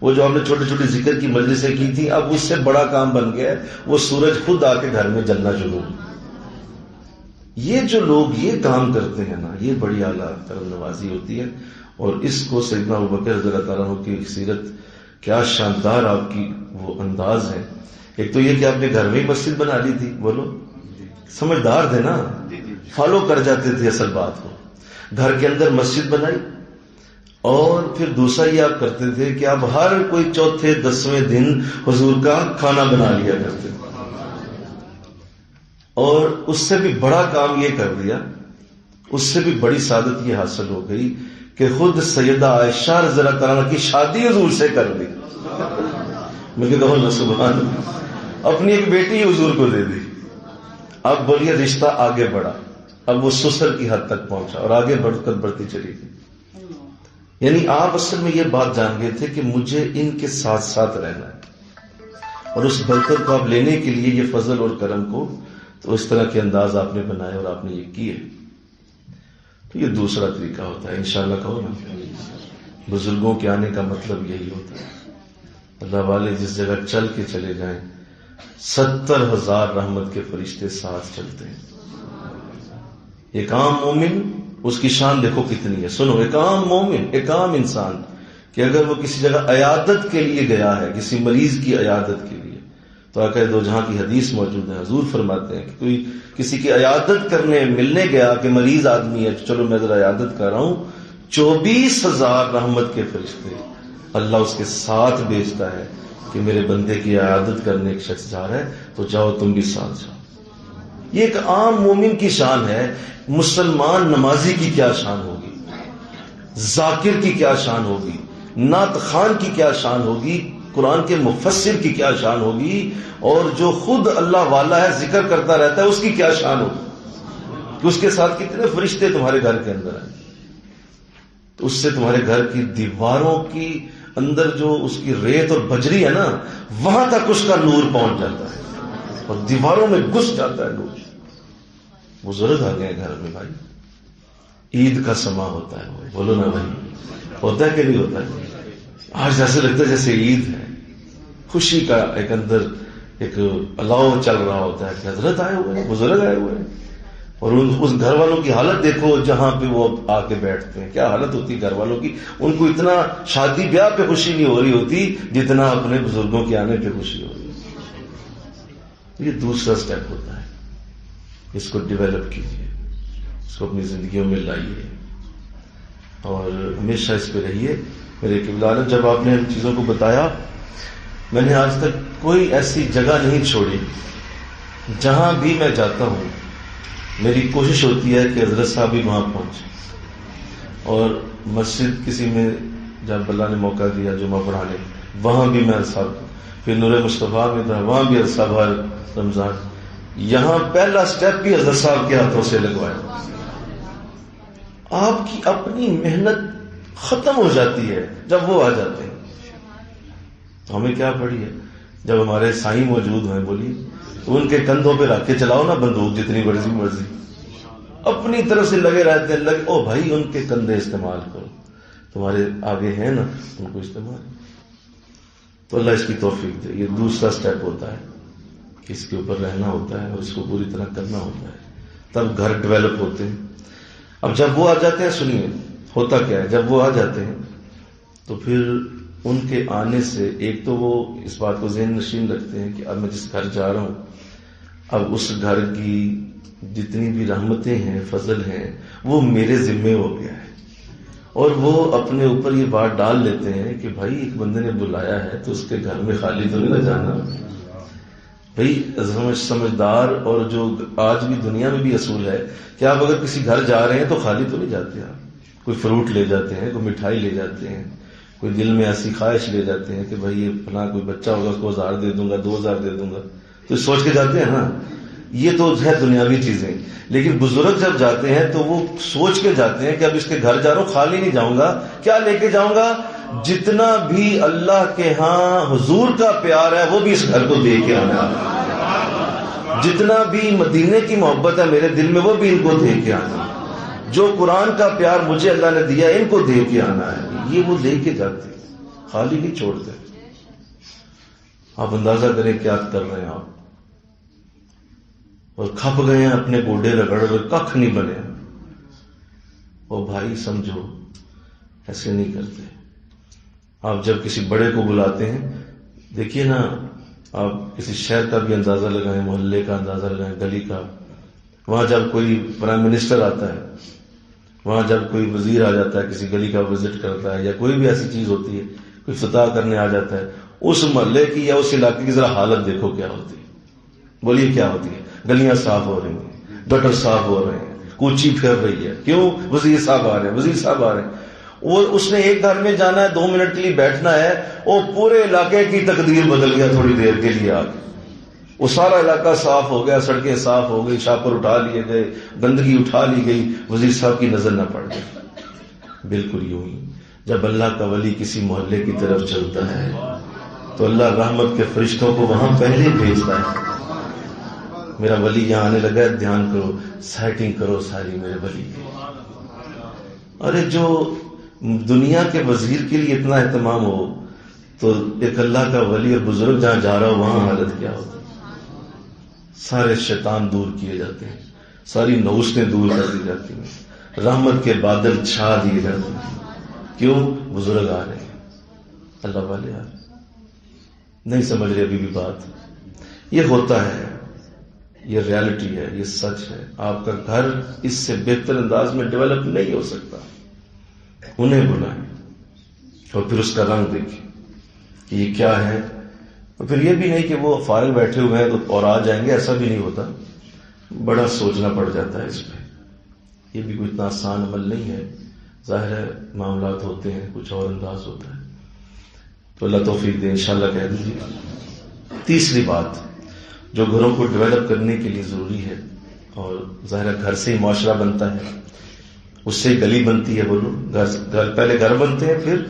وہ جو آپ نے چھوٹی چھوٹی ذکر کی مجلسیں کی تھی، اب اس سے بڑا کام بن گیا ہے، وہ سورج خود آ کے گھر میں جلنا شروع. یہ جو لوگ یہ کام کرتے ہیں نا، یہ بڑی اعلیٰ کرم نوازی ہوتی ہے. اور اس کو سیدنا ابوبکر رضی اللہ تعالیٰ عنہ کی سیرت، کیا شاندار آپ کی وہ انداز ہے. ایک تو یہ کہ آپ نے گھر میں ہی مسجد بنا لی تھی. بولو، سمجھدار تھے نا، فالو کر جاتے تھے اصل بات کو. گھر کے اندر مسجد بنائی، اور پھر دوسرا یہ آپ کرتے تھے کہ آپ ہر کوئی چوتھے 10ویں دن حضور کا کھانا بنا لیا کرتے تھے. اور اس سے بھی بڑا کام یہ کر دیا، اس سے بھی بڑی سعادت یہ حاصل ہو گئی کہ خود سیدہ عائشہ رضی اللہ تعالیٰ عنہ کی شادی حضور سے کر دی. میں کہتا ہوں سبحان اللہ، اپنی ایک بیٹی حضور کو دے دی. اب بولیے رشتہ آگے بڑھا، اب وہ سسر کی حد تک پہنچا اور آگے بڑھتی چلی گئی. یعنی آپ اصل میں یہ بات جان گئے تھے کہ مجھے ان کے ساتھ ساتھ رہنا ہے، اور اس برکت کو آپ لینے کے لیے یہ فضل اور کرم کو تو اس طرح کے انداز آپ نے بنائے اور آپ نے یہ کیے. تو یہ دوسرا طریقہ ہوتا ہے. انشاءاللہ کہو نا، بزرگوں کے آنے کا مطلب یہی ہوتا ہے. اللہ والے جس جگہ چل کے چلے جائیں 70,000 رحمت کے فرشتے ساتھ چلتے ہیں. ایک عام مومن، اس کی شان دیکھو کتنی ہے. سنو، ایک عام مومن، ایک عام انسان کہ اگر وہ کسی جگہ عیادت کے لیے گیا ہے، کسی مریض کی عیادت کے لیے، تو آقا دو جہاں کی حدیث موجود ہے، حضور فرماتے ہیں کہ کوئی کسی کی عیادت کرنے ملنے گیا کہ مریض آدمی ہے، چلو میں ذرا عیادت کر رہا ہوں، 24,000 رحمت کے فرشتے اللہ اس کے ساتھ بھیجتا ہے کہ میرے بندے کی عیادت کرنے ایک شخص جا رہا ہے، تو جاؤ تم بھی ساتھ جاؤ. یہ ایک عام مومن کی شان ہے. مسلمان نمازی کی کیا شان ہوگی، ذاکر کی کیا شان ہوگی، نعت خوان کی کیا شان ہوگی، قرآن کے مفسر کی کیا شان ہوگی، اور جو خود اللہ والا ہے ذکر کرتا رہتا ہے اس کی کیا شان ہوگی کہ اس کے ساتھ کتنے فرشتے تمہارے گھر کے اندر ہیں. تو اس سے تمہارے گھر کی دیواروں کی اندر جو اس کی ریت اور بجری ہے نا، وہاں تک اس کا نور پہنچ جاتا ہے اور دیواروں میں گھس جاتا ہے نور. بزرگ آ گئے گھر میں بھائی، عید کا سما ہوتا ہے. بولو نا بھائی، ہوتا ہے کہ نہیں ہوتا ہے؟ آج ایسے لگتا ہے جیسے عید ہے، خوشی کا ایک اندر ایک الاؤ چل رہا ہوتا ہے کہ حضرت آئے ہوئے ہیں، بزرگ آئے ہوئے ہیں. اور اس گھر والوں کی حالت دیکھو جہاں پہ وہ آ کے بیٹھتے ہیں، کیا حالت ہوتی ہے گھر والوں کی. ان کو اتنا شادی بیاہ پہ خوشی نہیں ہو رہی ہوتی جتنا اپنے بزرگوں کے آنے پہ خوشی ہو رہی ہے. یہ دوسرا سٹیپ ہوتا ہے. اس کو ڈیولپ کیجیے، اس کو اپنی زندگیوں میں لائیے اور ہمیشہ اس پہ رہیے. میرے قبلہ عالم، جب آپ نے ان چیزوں کو بتایا، میں نے آج تک کوئی ایسی جگہ نہیں چھوڑی. جہاں بھی میں جاتا ہوں میری کوشش ہوتی ہے کہ حضرت صاحب بھی وہاں پہنچے. اور مسجد کسی میں جب اللہ نے موقع دیا جمعہ پڑھانے، وہاں بھی میں صاحب، پھر نور مصطفیٰ میں تھا، وہاں بھی حضرت صاحب ہر رمضان. یہاں پہلا سٹیپ بھی حضرت صاحب کے ہاتھوں سے لگوایا. آپ کی اپنی محنت ختم ہو جاتی ہے جب وہ آ جاتے ہیں. ہمیں کیا پڑی ہے؟ جب ہمارے سائیں موجود ہیں، بولیے، ان کے کندھوں پہ رکھ کے چلاؤ نا بندوق جتنی مرضی، اپنی طرف سے لگے رہتے ہیں. لگے او بھائی ان کے کندھے استعمال کرو، تمہارے آگے ہیں نا، ان کو استعمال. تو اللہ اس کی توفیق دے. یہ دوسرا سٹیپ ہوتا ہے کہ اس کے اوپر رہنا ہوتا ہے اور اس کو پوری طرح کرنا ہوتا ہے، تب گھر ڈیولپ ہوتے ہیں. اب جب وہ آ جاتے ہیں، سنیے ہوتا کیا ہے. جب وہ آ جاتے ہیں تو پھر ان کے آنے سے ایک تو وہ اس بات کو ذہن نشین رکھتے ہیں کہ اب میں جس گھر جا رہا ہوں، اب اس گھر کی جتنی بھی رحمتیں ہیں، فضل ہیں، وہ میرے ذمے ہو گیا ہے. اور وہ اپنے اوپر یہ بات ڈال لیتے ہیں کہ بھائی ایک بندے نے بلایا ہے تو اس کے گھر میں خالی تو نہیں نہ جانا. بھائی سمجھدار اور جو آج بھی دنیا میں بھی اصول ہے کہ آپ اگر کسی گھر جا رہے ہیں تو خالی تو نہیں جاتے. آپ کوئی فروٹ لے جاتے ہیں، کوئی مٹھائی لے جاتے ہیں، کوئی دل میں ایسی خواہش لے جاتے ہیں کہ بھائی یہ فلاں کوئی بچہ ہوگا اس کو 1000 دے دوں گا، 2000 دے دوں گا، تو سوچ کے جاتے ہیں نا. یہ تو ہے دنیاوی چیزیں. لیکن بزرگ جب جاتے ہیں تو وہ سوچ کے جاتے ہیں کہ اب اس کے گھر جا رہا ہوں، خالی نہیں جاؤں گا. کیا لے کے جاؤں گا؟ جتنا بھی اللہ کے ہاں حضور کا پیار ہے وہ بھی اس گھر کو دے کے آنا ہے. جتنا بھی مدینے کی محبت ہے میرے دل میں وہ بھی ان کو دے کے آنا. جو قرآن کا پیار مجھے اللہ نے دیا ان کو دے کے آنا ہے. یہ وہ لے کے جاتے، خالی نہیں چھوڑتے. آپ اندازہ کریں کیا کر رہے ہیں آپ. اور کھپ گئے ہیں اپنے گوڈے رگڑ رگڑ، ککھ نہیں بنے. او بھائی سمجھو، ایسے نہیں کرتے. آپ جب کسی بڑے کو بلاتے ہیں، دیکھیے نا، آپ کسی شہر کا بھی اندازہ لگائیں، محلے کا اندازہ لگائیں، گلی کا. وہاں جب کوئی پرائم منسٹر آتا ہے، وہاں جب کوئی وزیر آ جاتا ہے، کسی گلی کا وزٹ کرتا ہے، یا کوئی بھی ایسی چیز ہوتی ہے، کوئی فتح کرنے آ جاتا ہے، اس محلے کی یا اس علاقے کی ذرا حالت دیکھو کیا ہوتی ہے. بولیے کیا ہوتی ہے؟ گلیاں صاف ہو رہی ہیں، گٹر صاف ہو رہے ہیں، کوچی پھیر رہی ہے. کیوں؟ وزیر صاحب آ رہے ہیں، وزیر صاحب آ رہے ہیں. وہ اس نے ایک گھر میں جانا ہے، 2 منٹ کے لیے بیٹھنا ہے، وہ پورے علاقے کی تقدیر بدل گیا تھوڑی دیر کے لیے. آگے وہ سارا علاقہ صاف ہو گیا، سڑکیں صاف ہو گئی، شاپر اٹھا لیے گئے، گندگی اٹھا لی گئی، وزیر صاحب کی نظر نہ پڑ گئی. بالکل یوں ہی جب اللہ کا ولی کسی محلے کی طرف چلتا ہے تو اللہ رحمت کے فرشتوں کو وہاں پہلے بھیجتا ہے. میرا ولی یہاں آنے لگا ہے، دھیان کرو، سیٹنگ کرو ساری میرے ولی کی. ارے جو دنیا کے وزیر کے لیے اتنا اہتمام ہو تو ایک اللہ کا ولی اور بزرگ جہاں جا رہا ہو وہاں حالت کیا ہوتی. سارے شیطان دور کیے جاتے ہیں، ساری نوستیں دور کر دی جاتی ہیں، رحمت کے بادل چھا دیے جاتے ہیں. کیوں؟ بزرگ آ رہے ہیں، اللہ والے آ رہے ہیں. نہیں سمجھ رہے ابھی بھی بات. یہ ہوتا ہے، یہ ریالٹی ہے، یہ سچ ہے. آپ کا گھر اس سے بہتر انداز میں ڈیولپ نہیں ہو سکتا. انہیں بلائیں اور پھر اس کا رنگ دیکھیں کہ یہ کیا ہے. اور پھر یہ بھی نہیں کہ وہ فارغ بیٹھے ہوئے ہیں اور آ جائیں گے، ایسا بھی نہیں ہوتا. بڑا سوچنا پڑ جاتا ہے اس پہ. یہ بھی کوئی اتنا آسان عمل نہیں ہے. ظاہر ہے معاملات ہوتے ہیں، کچھ اور انداز ہوتا ہے. تو اللہ توفیق دے، انشاءاللہ کہہ دیجیے. تیسری بات جو گھروں کو ڈیولپ کرنے کے لیے ضروری ہے، اور ظاہر گھر سے ہی معاشرہ بنتا ہے، اس سے گلی بنتی ہے. بولو، گھر پہلے گھر بنتے ہیں، پھر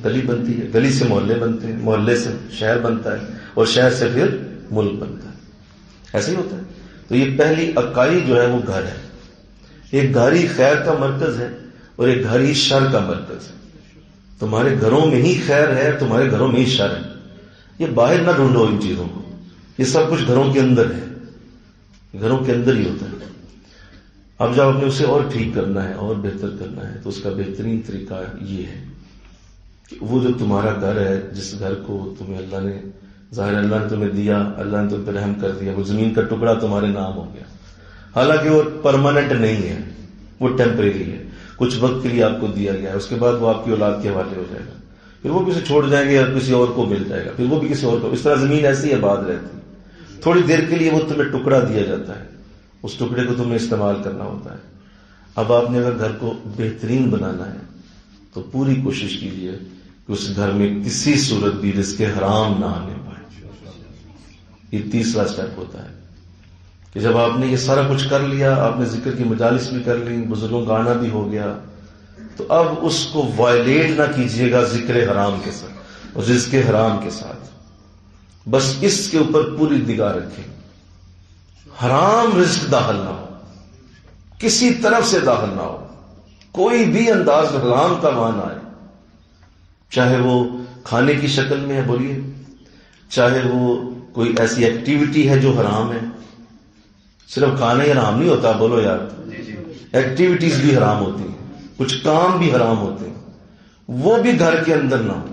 گلی بنتی ہے، گلی سے محلے بنتے ہیں، محلے سے شہر بنتا ہے، اور شہر سے پھر ملک بنتا ہے. ایسے ہی ہوتا ہے. تو یہ پہلی اکائی جو ہے وہ گھر ہے. ایک گھر ہی خیر کا مرکز ہے اور ایک گھر ہی شر کا مرکز ہے. تمہارے گھروں میں ہی خیر ہے، تمہارے گھروں میں ہی شر ہے. یہ باہر نہ ڈھونڈو ان چیزوں کو، یہ سب کچھ گھروں کے اندر ہے، گھروں کے اندر ہی ہوتا ہے. اب جب آپ نے اسے اور ٹھیک کرنا ہے اور بہتر کرنا ہے تو اس کا بہترین طریقہ یہ ہے کہ وہ جو تمہارا گھر ہے، جس گھر کو تمہیں اللہ نے ظاہر اللہ نے تمہیں دیا، اللہ نے تم پہ رحم کر دیا، وہ زمین کا ٹکڑا تمہارے نام ہو گیا، حالانکہ وہ پرماننٹ نہیں ہے، وہ ٹیمپریری ہے، کچھ وقت کے لیے آپ کو دیا گیا ہے، اس کے بعد وہ آپ کی اولاد کے حوالے ہو جائے گا، پھر وہ کسی چھوڑ جائیں گے یا کسی اور کو مل جائے گا، پھر وہ بھی کسی اور کو. اس طرح زمین ایسی آباد رہتی ہے، تھوڑی دیر کے لیے وہ تمہیں ٹکڑا دیا جاتا ہے، اس ٹکڑے کو تمہیں استعمال کرنا ہوتا ہے. اب آپ نے اگر گھر کو بہترین بنانا ہے تو پوری کوشش کیجیے کہ اس گھر میں کسی صورت بھی رزق حرام نہ آنے پائے. یہ تیسرا سٹیپ ہوتا ہے کہ جب آپ نے یہ سارا کچھ کر لیا، آپ نے ذکر کی مجالس بھی کر لی، بزرگوں کا آنا بھی ہو گیا، تو اب اس کو وائلیٹ نہ کیجیے گا ذکر حرام کے ساتھ اور رزق حرام کے ساتھ. بس اس کے اوپر پوری نگاہ رکھیں، حرام رزق داخل نہ ہو، کسی طرف سے داخل نہ ہو، کوئی بھی انداز حرام کا وہاں نہ آئے، چاہے وہ کھانے کی شکل میں ہے، بولیے، چاہے وہ کوئی ایسی ایکٹیویٹی ہے جو حرام ہے. صرف کھانا ہی حرام نہیں ہوتا، بولو یار، ایکٹیویٹیز بھی حرام ہوتی ہیں، کچھ کام بھی حرام ہوتے ہیں، وہ بھی گھر کے اندر نہ ہو.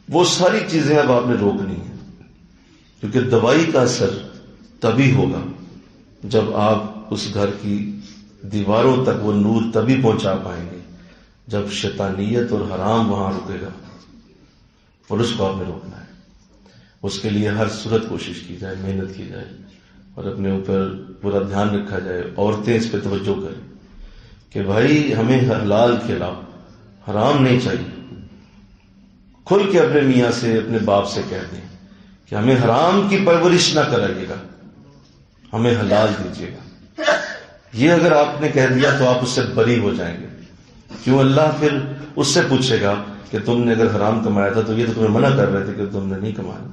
وہ ساری چیزیں اب آپ نے روکنی ہیں، کیونکہ دوائی کا اثر تبھی ہوگا جب آپ اس گھر کی دیواروں تک وہ نور تبھی پہنچا پائیں گے جب شیطانیت اور حرام وہاں رکے گا، اور اس کو آپ نے روکنا ہے. اس کے لیے ہر صورت کوشش کی جائے، محنت کی جائے اور اپنے اوپر پورا دھیان رکھا جائے. عورتیں اس پہ توجہ کریں کہ بھائی ہمیں حلال کھلاؤ، حرام نہیں چاہیے. کھل کے اپنے میاں سے، اپنے باپ سے کہہ دیں کہ ہمیں حرام کی پرورش نہ کرائیے گا، ہمیں حلال دیجیے گا. یہ اگر آپ نے کہہ دیا تو آپ اس سے بری ہو جائیں گے. کیوں؟ اللہ پھر اس سے پوچھے گا کہ تم نے اگر حرام کمایا تھا تو یہ تو تمہیں منع کر رہے تھے کہ تم نے نہیں کمایا،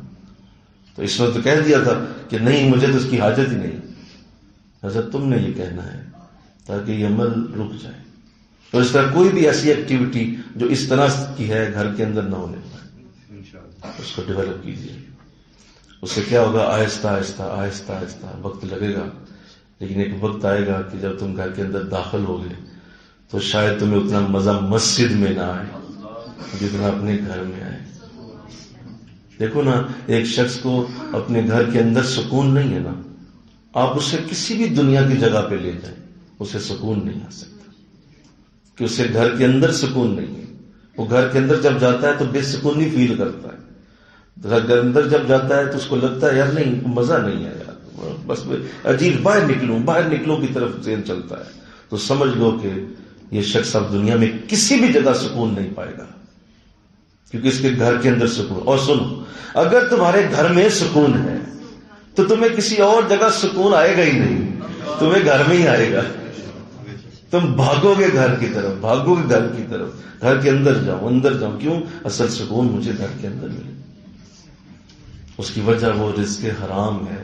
تو اس نے تو کہہ دیا تھا کہ نہیں مجھے تو اس کی حاجت ہی نہیں. حضرت تم نے یہ کہنا ہے تاکہ یہ عمل رک جائے. اور اس طرح کوئی بھی ایسی ایکٹیویٹی جو اس طرح کی ہے گھر کے اندر نہ ہونے پائے، اس کو ڈیولپ کیجیے. اس سے کیا ہوگا؟ آہستہ آہستہ آہستہ آہستہ وقت لگے گا، لیکن ایک وقت آئے گا کہ جب تم گھر کے اندر داخل ہوگے تو شاید تمہیں اتنا مزہ مسجد میں نہ آئے جتنا اپنے گھر میں آئے. دیکھو نا، ایک شخص کو اپنے گھر کے اندر سکون نہیں ہے نا، آپ اسے کسی بھی دنیا کی جگہ پہ لے جائیں، اسے سکون نہیں آ سکتا، کہ اسے گھر کے اندر سکون نہیں ہے. وہ گھر کے اندر جب جاتا ہے تو بے سکونی فیل کرتا ہے. گھر کے اندر جب جاتا ہے تو اس کو لگتا ہے یار نہیں، مزہ نہیں ہے یار، بس عجیب باہر نکلوں کی طرف ذہن چلتا ہے. تو سمجھ لو کہ یہ شخص اب دنیا میں کسی بھی جگہ سکون نہیں پائے گا، کیونکہ اس کے گھر کے اندر سکون. اور سنو، اگر تمہارے گھر میں سکون ہے تو تمہیں کسی اور جگہ سکون آئے گا ہی نہیں، تمہیں گھر میں ہی آئے گا. تم بھاگو گے گھر کی طرف، بھاگو گے گھر کی طرف، گھر کے اندر جاؤ. کیوں؟ اصل سکون مجھے گھر کے اندر ملے. اس کی وجہ وہ رزق حرام ہے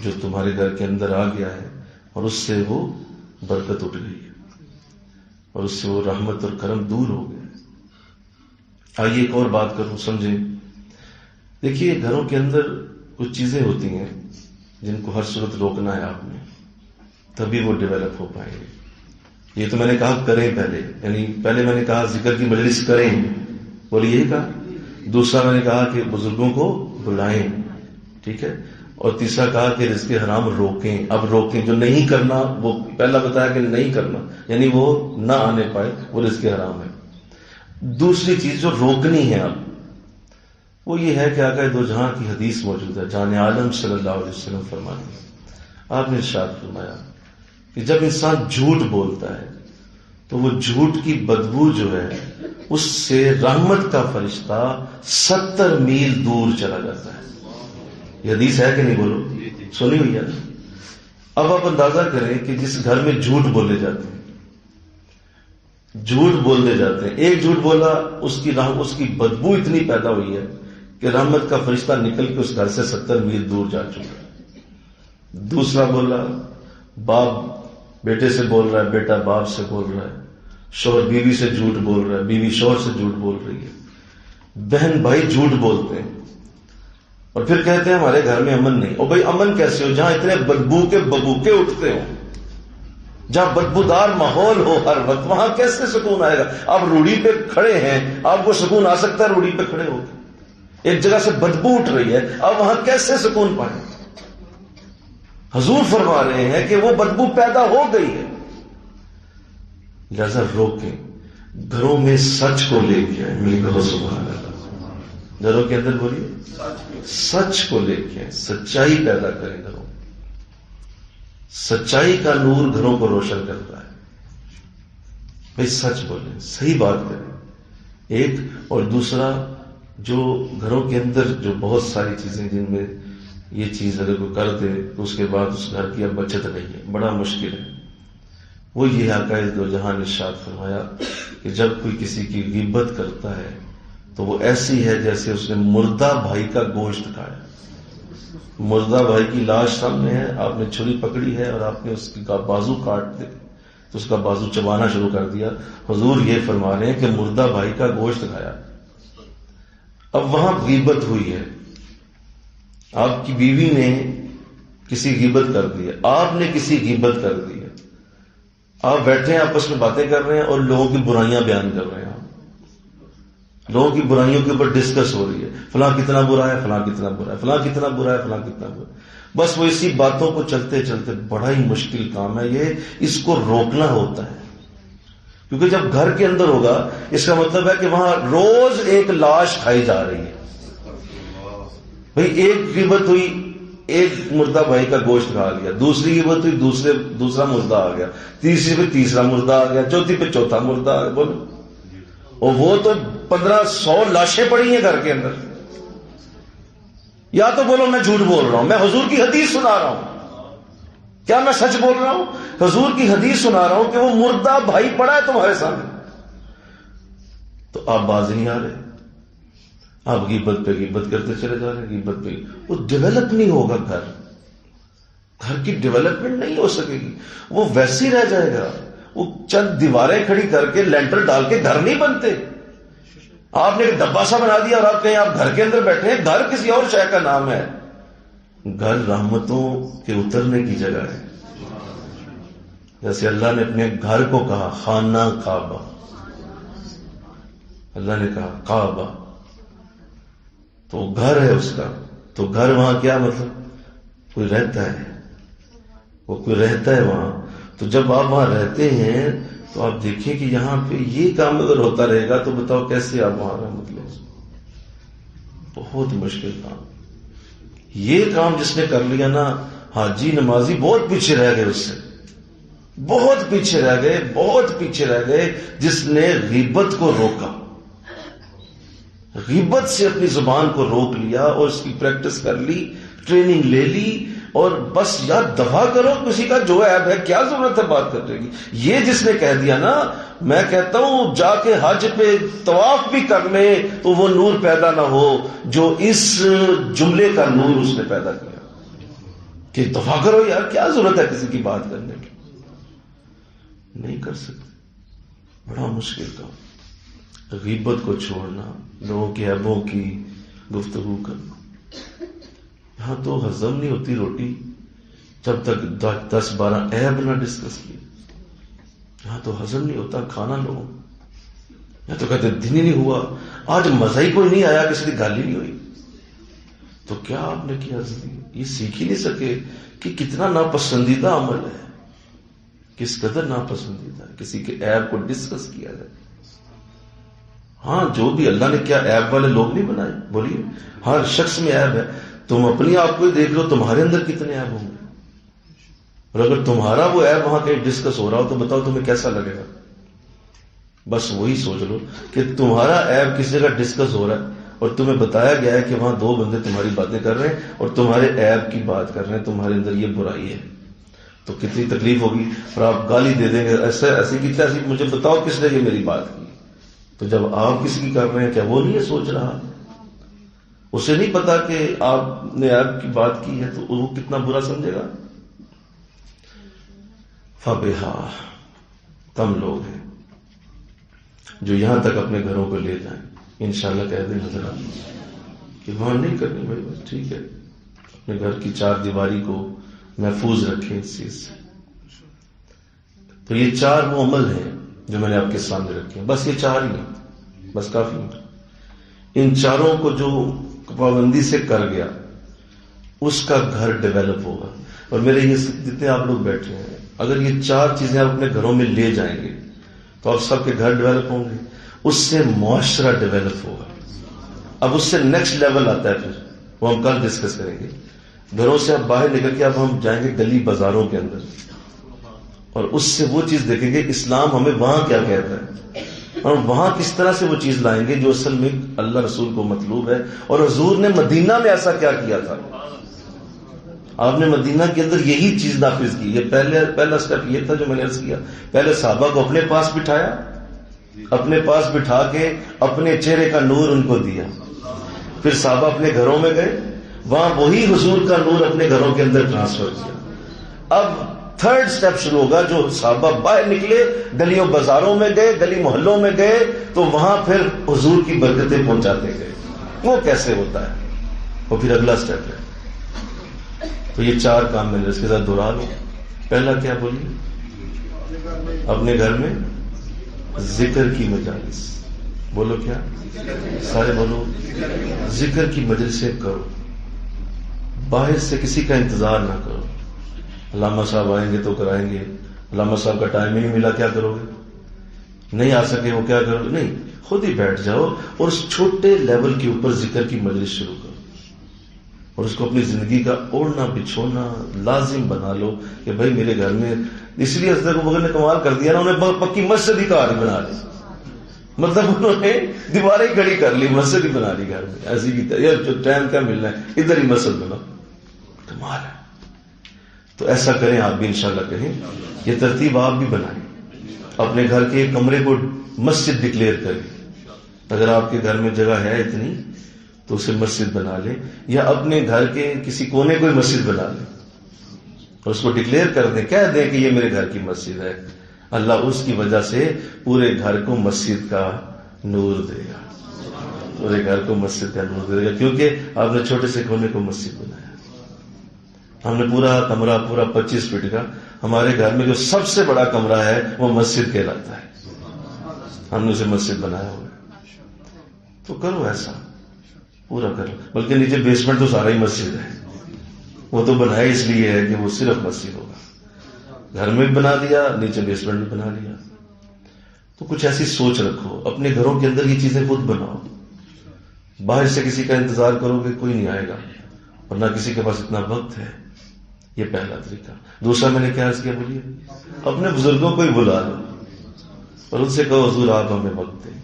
جو تمہارے گھر کے اندر آ گیا ہے، اور اس سے وہ برکت اٹھ گئی ہے، اور اس سے وہ رحمت اور کرم دور ہو گئے. آئیے ایک اور بات کروں، سمجھیں. دیکھیے، گھروں کے اندر کچھ چیزیں ہوتی ہیں جن کو ہر صورت روکنا ہے آپ نے، تبھی وہ ڈیولپ ہو پائیں گے. یہ تو میں نے کہا کریں پہلے، یعنی پہلے میں نے کہا ذکر کی مجلس کریں، بولی یہی کہا. دوسرا میں نے کہا کہ بزرگوں کو بلائیں، ٹھیک ہے. اور تیسرا کہا کہ رزق حرام روکیں. اب روکیں، جو نہیں کرنا وہ پہلا بتایا کہ نہیں کرنا، یعنی وہ نہ آنے پائے، وہ رزق حرام ہے. دوسری چیز جو روکنی ہے اب، وہ یہ ہے کہ آقا دو جہاں کی حدیث موجود ہے، جان عالم صلی اللہ علیہ وسلم فرماتے ہیں، آپ نے ارشاد فرمایا کہ جب انسان جھوٹ بولتا ہے تو وہ جھوٹ کی بدبو جو ہے اس سے رحمت کا فرشتہ 70 میل دور چلا جاتا ہے. یہ حدیث ہے کہ نہیں؟ بولو، سنی ہوئی ہے. اب آپ اندازہ کریں کہ جس گھر میں جھوٹ بولے جاتے ہیں، ایک جھوٹ بولا، اس کی بدبو اتنی پیدا ہوئی ہے کہ رحمت کا فرشتہ نکل کے اس گھر سے 70 میل دور جا چکا ہے. دوسرا بولا، باپ بیٹے سے بول رہا ہے، بیٹا باپ سے بول رہا ہے، شوہر بیوی سے جھوٹ بول رہا ہے، بیوی شوہر سے جھوٹ بول رہی ہے، بہن بھائی جھوٹ بولتے ہیں، اور پھر کہتے ہیں ہمارے گھر میں امن نہیں. اور بھائی امن کیسے ہو جہاں اتنے بدبو کے ببوکے اٹھتے ہوں، جہاں بدبودار ماحول ہو ہر وقت، وہاں کیسے سکون آئے گا؟ آپ روڑی پہ کھڑے ہیں، آپ کو سکون آ سکتا ہے روڑی پہ کھڑے ہو کے؟ ایک جگہ سے بدبو اٹھ رہی ہے، اب وہاں کیسے سکون پائیں؟ حضور فرما رہے ہیں کہ وہ بدبو پیدا ہو گئی ہے، لہذا روکیں، گھروں میں سچ کو لے کے آئیں. ملی کہو سبحان اللہ. گھروں کے اندر بولیے سچ کو لے کے آئیں، سچائی پیدا کریں گھروں میں. سچائی کا نور گھروں کو روشن کرتا ہے. بھائی سچ بولیں، صحیح بات کریں. ایک اور دوسرا، جو گھروں کے اندر جو بہت ساری چیزیں جن میں یہ چیز اگر کوئی کر دے تو اس کے بعد اس گھر کی اب بچت نہیں ہے، بڑا مشکل ہے. وہ یہ آقا دو جہان ارشاد فرمایا کہ جب کوئی کسی کی غیبت کرتا ہے تو وہ ایسی ہے جیسے اس نے مردہ بھائی کا گوشت کھایا. مردہ بھائی کی لاش سامنے ہے، آپ نے چھری پکڑی ہے اور آپ نے اس کا بازو کاٹ دے تو اس کا بازو چبانا شروع کر دیا. حضور یہ فرما رہے ہیں کہ مردہ بھائی کا گوشت کھایا. اب وہاں غیبت ہوئی ہے، آپ کی بیوی نے کسی غیبت کر دی ہے، آپ نے کسی غیبت کر دی ہے، آپ بیٹھے ہیں آپس میں باتیں کر رہے ہیں اور لوگوں کی برائیاں بیان کر رہے ہیں. لوگوں کی برائیوں کے اوپر ڈسکس ہو رہی ہے، فلاں کتنا برا ہے، فلاں کتنا برا ہے، فلاں کتنا برا ہے، فلاں کتنا برا ہے. بس وہ اسی باتوں کو چلتے چلتے، بڑا ہی مشکل کام ہے یہ، اس کو روکنا ہوتا ہے. کیونکہ جب گھر کے اندر ہوگا اس کا مطلب ہے کہ وہاں روز ایک لاش کھائی جا رہی ہے. بھئی ایک غیبت ہوئی، ایک مردہ بھائی کا گوشت کھا لیا، دوسری غیبت ہوئی، دوسرا مردہ آ گیا، تیسری پہ تیسرا مردہ آ گیا، چوتھی پہ چوتھا مردہ آ گیا. بولو، اور وہ تو 1500 لاشیں پڑی ہیں گھر کے اندر. یا تو بولو میں جھوٹ بول رہا ہوں، میں حضور کی حدیث سنا رہا ہوں. کیا میں سچ بول رہا ہوں؟ حضور کی حدیث سنا رہا ہوں کہ وہ مردہ بھائی پڑا ہے تمہارے سامنے، تو آپ باز نہیں آ رہے، آپ غیبت پہ غیبت کرتے چلے جا رہے ہیں. غیبت پہ وہ ڈیولپ نہیں ہوگا، گھر کی ڈیولپمنٹ نہیں ہو سکے گی، وہ ویسے ہی رہ جائے گا. وہ چند دیواریں کھڑی کر کے لینٹر ڈال کے گھر نہیں بنتے. آپ نے ایک ڈبہ سا بنا دیا اور آپ کہیں آپ گھر کے اندر بیٹھے ہیں. گھر کسی اور شے کا نام ہے. گھر رحمتوں کے اترنے کی جگہ ہے. جیسے اللہ نے اپنے گھر کو کہا خانہ کعبہ، اللہ نے کہا کعبہ تو گھر ہے اس کا. تو گھر وہاں کیا مطلب؟ کوئی رہتا ہے، وہ کوئی رہتا ہے وہاں. تو جب آپ وہاں رہتے ہیں تو آپ دیکھیں کہ یہاں پہ یہ کام اگر ہوتا رہے گا تو بتاؤ کیسے آپ وہاں رہیں. مطلب بہت مشکل کام. یہ کام جس نے کر لیا نا، حاجی نمازی بہت پیچھے رہ گئے، اس سے بہت پیچھے رہ گئے، بہت پیچھے رہ گئے. جس نے غیبت کو روکا، غیبت سے اپنی زبان کو روک لیا اور اس کی پریکٹس کر لی، ٹریننگ لے لی، اور بس یار دفع کرو کسی کا جو عیب ہے، کیا ضرورت ہے بات کرنے کی. یہ جس نے کہہ دیا نا، میں کہتا ہوں جا کے حج پہ طواف بھی کر لے تو وہ نور پیدا نہ ہو جو اس جملے کا نور اس نے پیدا کیا. کہ دفع کرو یار، کیا ضرورت ہے کسی کی بات کرنے کی. نہیں کر سکتے، بڑا مشکل کام. غیبت کو چھوڑنا، لوگوں کے عیبوں کی گفتگو کرنا. یہاں تو ہضم نہیں ہوتی روٹی جب تک 10-12 عیب نہ ڈسکس کیے. یہاں تو ہضم نہیں ہوتا کھانا لوگوں. یہاں تو کہتے دن ہی نہیں ہوا، آج مزہ ہی کوئی نہیں آیا، کسی کی گال ہی نہیں ہوئی. تو کیا آپ نے کیا زندگی؟ یہ سیکھ ہی نہیں سکے کہ کتنا ناپسندیدہ عمل ہے، کس قدر ناپسندیدہ ہے کسی کے عیب کو ڈسکس کیا جائے. ہاں جو بھی اللہ نے کیا عیب والے لوگ نہیں بنائے. بولیے ہر شخص میں عیب ہے. تم اپنی آپ کو ہی دیکھ لو، تمہارے اندر کتنے عیب ہوں گے. اور اگر تمہارا وہ عیب وہاں کہیں ڈسکس ہو رہا ہو تو بتاؤ تمہیں کیسا لگے گا. بس وہی سوچ لو کہ تمہارا عیب کسی جگہ ڈسکس ہو رہا ہے اور تمہیں بتایا گیا ہے کہ وہاں 2 بندے تمہاری باتیں کر رہے ہیں اور تمہارے عیب کی بات کر رہے ہیں، تمہارے اندر یہ برائی ہے، تو کتنی تکلیف ہوگی. اور آپ گالی دے دیں گے، ایسے کی ایسی، مجھے بتاؤ کس نے یہ میری بات کی. تو جب آپ کسی کی کر رہے ہیں، کیا وہ نہیں ہے سوچ رہا؟ اسے نہیں پتا کہ آپ نے عیب کی بات کی ہے تو وہ کتنا برا سمجھے گا. فبہا، کم لوگ ہیں جو یہاں تک اپنے گھروں کو لے جائیں. انشاءاللہ کہہ دیں حضرات کہ وہاں نہیں کرنی بھائی، بس ٹھیک ہے، اپنے گھر کی 4 دیواری کو محفوظ رکھیں اس چیز سے. تو یہ 4 وہ عمل ہیں جو میں نے آپ کے سامنے رکھے ہیں. بس یہ 4 ہی ہیں، بس کافی ہیں. ان 4 کو جو پابندی سے کر گیا اس کا گھر ڈیولپ ہوگا. اور میرے یہ جتنے آپ لوگ بیٹھے ہیں, اگر یہ 4 چیزیں آپ اپنے گھروں میں لے جائیں گے تو آپ سب کے گھر ڈیولپ ہوں گے, اس سے معاشرہ ڈیولپ ہوگا. اب اس سے نیکسٹ لیول آتا ہے, پھر وہ ہم کل ڈسکس کریں گے. گھروں سے اب باہر نکل کے اب ہم جائیں گے گلی بازاروں کے اندر, اور اس سے وہ چیز دیکھیں گے اسلام ہمیں وہاں کیا کہتا ہے, اور وہاں کس طرح سے وہ چیز لائیں گے جو اصل میں اللہ رسول کو مطلوب ہے. اور حضور نے مدینہ میں ایسا کیا کیا تھا, آپ نے مدینہ کے اندر یہی چیز نافذ کی. یہ پہلا سٹیپ یہ تھا جو میں نے عرض کیا. پہلے صحابہ کو اپنے پاس بٹھایا, اپنے پاس بٹھا کے اپنے چہرے کا نور ان کو دیا. پھر صحابہ اپنے گھروں میں گئے, وہاں وہی حضور کا نور اپنے گھروں کے اندر ٹرانسفر کیا. اب 3rd سٹیپ شروع ہوگا, جو صحابہ باہر نکلے, گلیوں بازاروں میں گئے, گلی محلوں میں گئے, تو وہاں پھر حضور کی برکتیں پہنچاتے گئے. وہ کیسے ہوتا ہے, وہ پھر اگلا سٹیپ ہے. تو یہ 4 کام میں نے اس کے ساتھ دہرا لوں. پہلا کیا بولیے, اپنے گھر میں ذکر کی مجالس. بولو کیا, سارے بولو, ذکر کی مجلسیں کرو. باہر سے کسی کا انتظار نہ کرو. علامہ صاحب آئیں گے تو کرائیں گے, علامہ صاحب کا ٹائم ہی نہیں ملا کیا کرو گے, نہیں آ سکے وہ کیا کرو گے, نہیں, خود ہی بیٹھ جاؤ اور اس چھوٹے لیول کے اوپر ذکر کی مجلس شروع کرو, اور اس کو اپنی زندگی کا اوڑھنا بچھونا لازم بنا لو کہ بھائی میرے گھر میں. اس لیے حضرت ابو بکر نے کمال کر دیا نا, انہیں پکی مسجد ہی کہا بنا لی. مطلب انہوں نے دیواریں کھڑی کر لی, مسجد ہی بنا لی گھر میں. ایسی کی یار جو ٹائم کیا ملنا ہے ادھر ہی مسجد بنا, کمال ہے. تو ایسا کریں آپ بھی انشاءاللہ کریں. یہ ترتیب آپ بھی بنائیں, اپنے گھر کے کمرے کو مسجد ڈکلیئر کریں. اگر آپ کے گھر میں جگہ ہے اتنی تو اسے مسجد بنا لیں, یا اپنے گھر کے کسی کونے کو ہی مسجد بنا لیں اور اس کو ڈکلیئر کر دیں, کہہ دیں کہ یہ میرے گھر کی مسجد ہے. اللہ اس کی وجہ سے پورے گھر کو مسجد کا نور دے گا, پورے گھر کو مسجد کا نور دے گا, کیونکہ آپ نے چھوٹے سے کونے کو مسجد بنایا. ہم نے پورا کمرہ پورا 25 فٹ کا, ہمارے گھر میں جو سب سے بڑا کمرہ ہے وہ مسجد کہلاتا ہے, ہم نے اسے مسجد بنایا ہوا. تو کرو ایسا, پورا کرو. بلکہ نیچے بیسمنٹ تو سارا ہی مسجد ہے, وہ تو بنایا اس لیے ہے کہ وہ صرف مسجد ہوگا. گھر میں بھی بنا دیا, نیچے بیسمنٹ بھی بنا لیا. تو کچھ ایسی سوچ رکھو, اپنے گھروں کے اندر یہ چیزیں خود بناؤ. باہر سے کسی کا انتظار کرو گے کوئی نہیں آئے گا, اور نہ کسی کے پاس اتنا وقت ہے. یہ پہلا طریقہ. دوسرا میں نے کیا عرض کیا بولیے, اپنے بزرگوں کو ہی بلا لو اور ان سے کہو حضور آپ ہمیں وقت دیں,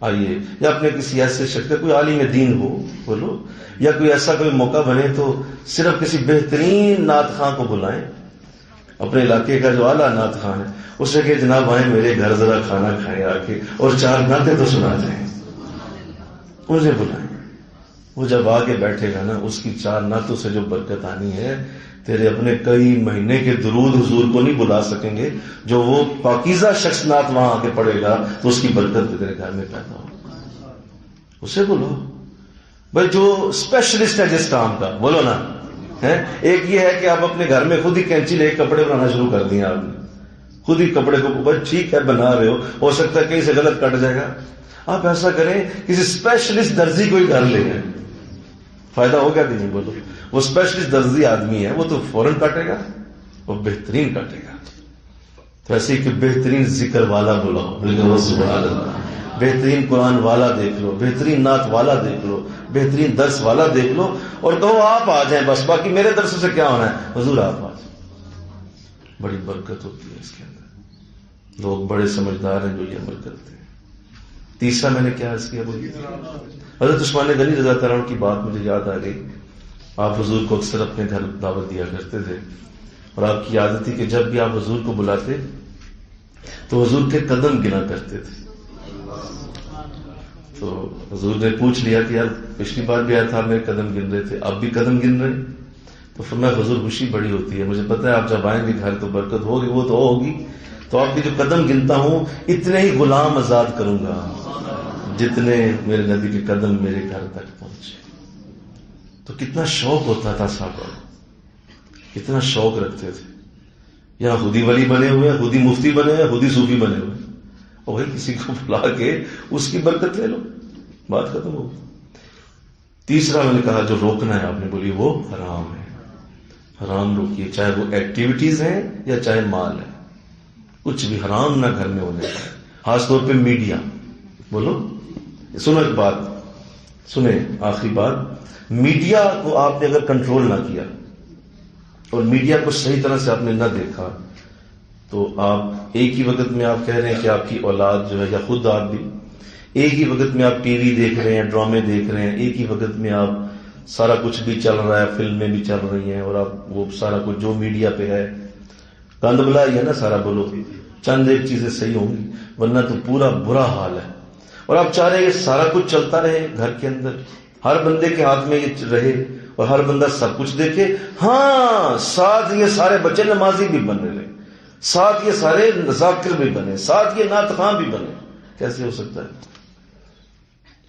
آئیے. یا اپنے کسی ایسے شخص, کوئی عالم دین ہو بولو, یا کوئی ایسا کوئی موقع بنے تو صرف کسی بہترین نعت خواں کو بلائیں, اپنے علاقے کا جو اعلیٰ نعت خواں ہے اسے کہ جناب آئیں میرے گھر ذرا کھانا کھائیں آ کے, اور 4 نعتیں تو سنا جائیں. انہیں بلائیں. وہ جب آ کے بیٹھے گا نا, اس کی 4 نعتوں سے جو برکت آنی ہے, تیرے اپنے کئی مہینے کے درود حضور کو نہیں بلا سکیں گے. جو وہ پاکیزہ شخص نعت وہاں آ کے پڑے گا تو اس کی برکت تیرے گھر میں پیدا ہوگی. اسے بولو بھائی جو اسپیشلسٹ ہے جس کام کا, بولو نا. ایک یہ ہے کہ آپ اپنے گھر میں خود ہی کینچی لے کپڑے بنانا شروع کر دیا, آپ نے خود ہی کپڑے کو, بھائی ٹھیک ہے بنا رہے ہو سکتا ہے کہیں سے غلط کٹ جائے گا. آپ ایسا کریں کسی اسپیشلسٹ درزی کو ہی گھر لے جائیں, فائدہ ہوگا کہ نہیں بولو. وہ اسپیشلسٹ درزی آدمی ہے, وہ تو فوراً کاٹے گا, وہ بہترین کاٹے گا. تو ایسے کہ بہترین ذکر والا بلاؤ, سبحان اللہ, بہترین قرآن والا دیکھ لو, بہترین نعت والا دیکھ لو, بہترین درس والا دیکھ لو, اور کہو آپ آ جائیں بس, باقی میرے درس سے کیا ہونا ہے, حضور آپ آ جائیں. بڑی برکت ہوتی ہے اس کے اندر. لوگ بڑے سمجھدار ہیں جو یہ عمل کرتے ہیں. تیسرا میں نے کیا عرض کیا بولیے, حضرت عثمان غنی رضی اللہ عنہ کی بات مجھے یاد آ گئی. آپ حضور کو اکثر اپنے گھر دعوت دیا کرتے تھے, اور آپ کی عادت تھی کہ جب بھی آپ حضور کو بلاتے تو حضور کے قدم گنا کرتے تھے. تو حضور نے پوچھ لیا کہ یار پچھلی بار بھی آیا تھا میرے قدم گن رہے تھے, اب بھی قدم گن رہے. تو فرمایا حضور خوشی بڑی ہوتی ہے, مجھے پتا ہے آپ جب آئیں گے گھر تو برکت ہوگی, وہ تو ہوگی, تو آپ کی جو قدم گنتا ہوں اتنے ہی غلام آزاد کروں گا جتنے میرے نبی کے قدم میرے گھر تک پہنچے. تو کتنا شوق ہوتا تھا صحابہ, کتنا شوق رکھتے تھے. یہاں خودی ولی بنے ہوئے, خودی مفتی بنے ہوئے, خودی صوفی بنے ہوئے, اور کسی کو بلا کے اس کی برکت لے لو, بات ختم ہو. تیسرا میں نے کہا جو روکنا ہے آپ نے بولی وہ حرام ہے. حرام روکیے، چاہے وہ ایکٹیویٹیز ہیں یا چاہے مال ہے، کچھ بھی حرام نہ گھر میں ہونے کا. خاص طور پہ میڈیا. بولو سنو ایک بات، سنیں آخری بات. میڈیا کو آپ نے اگر کنٹرول نہ کیا اور میڈیا کو صحیح طرح سے آپ نے نہ دیکھا تو آپ ایک ہی وقت میں آپ کہہ رہے ہیں کہ آپ کی اولاد جو ہے یا خود آپ بھی ایک ہی وقت میں آپ ٹی وی دیکھ رہے ہیں، ڈرامے دیکھ رہے ہیں، ایک ہی وقت میں آپ سارا کچھ بھی چل رہا ہے، فلمیں بھی چل رہی ہیں اور آپ وہ سارا کچھ جو میڈیا پہ ہے گند بلا ہی ہے نا سارا. بولو چند ایک چیزیں صحیح ہوں گی ورنہ تو پورا برا حال ہے. اور آپ چاہ رہے ہیں یہ سارا کچھ چلتا رہے گھر کے اندر، ہر بندے کے ہاتھ میں یہ رہے اور ہر بندہ سب کچھ دیکھے. ہاں ساتھ یہ سارے بچے نمازی بھی بننے لگے، ساتھ یہ سارے ذاکر بھی بنے، ساتھ یہ نعت خواں بھی بنے. کیسے ہو سکتا ہے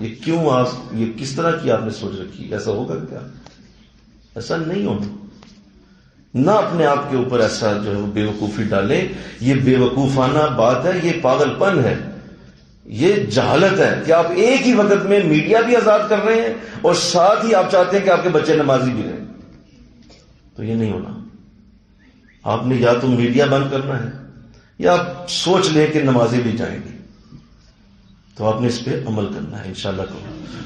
یہ؟ کیوں آپ یہ کس طرح کی آپ نے سوچ رکھی؟ ایسا ہوگا کیا؟ ایسا نہیں ہونا. نہ اپنے آپ کے اوپر ایسا جو ہے وہ بے وقوفی ڈالیں. یہ بے وقوفانہ بات ہے، یہ پاگل پن ہے، یہ جہالت ہے کہ آپ ایک ہی وقت میں میڈیا بھی آزاد کر رہے ہیں اور ساتھ ہی آپ چاہتے ہیں کہ آپ کے بچے نمازی بھی رہیں. تو یہ نہیں ہونا. آپ نے یا تو میڈیا بند کرنا ہے یا آپ سوچ لیں کہ نمازی بھی جائیں گے، تو آپ نے اس پہ عمل کرنا ہے انشاءاللہ.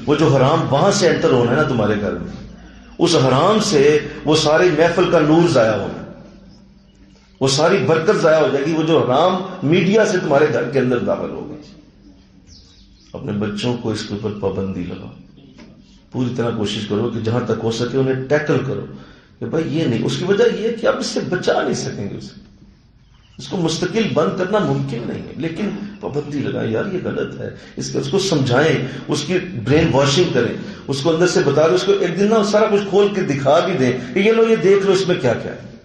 وہ جو حرام وہاں سے انٹر ہونا ہے نا تمہارے گھر میں، اس حرام سے وہ ساری محفل کا نور ضائع ہونا، وہ ساری برکت ضائع ہو جائے گی. وہ جو حرام میڈیا سے تمہارے گھر کے اندر داخل ہوگا. اپنے بچوں کو اس کے اوپر پابندی لگاؤ. پوری طرح کوشش کرو کہ جہاں تک ہو سکے انہیں ٹیکل کرو کہ بھائی یہ نہیں. اس کی وجہ یہ ہے کہ آپ اس سے بچا نہیں سکیں گے. اس کو مستقل بند کرنا ممکن نہیں ہے، لیکن پابندی لگائیں. یار یہ غلط ہے، اس کو سمجھائیں، اس کی برین واشنگ کریں، اس کو اندر سے بتا دیں. اس کو ایک دن نا سارا کچھ کھول کے دکھا بھی دیں کہ یہ لو، یہ دیکھ لو اس میں کیا کیا ہے.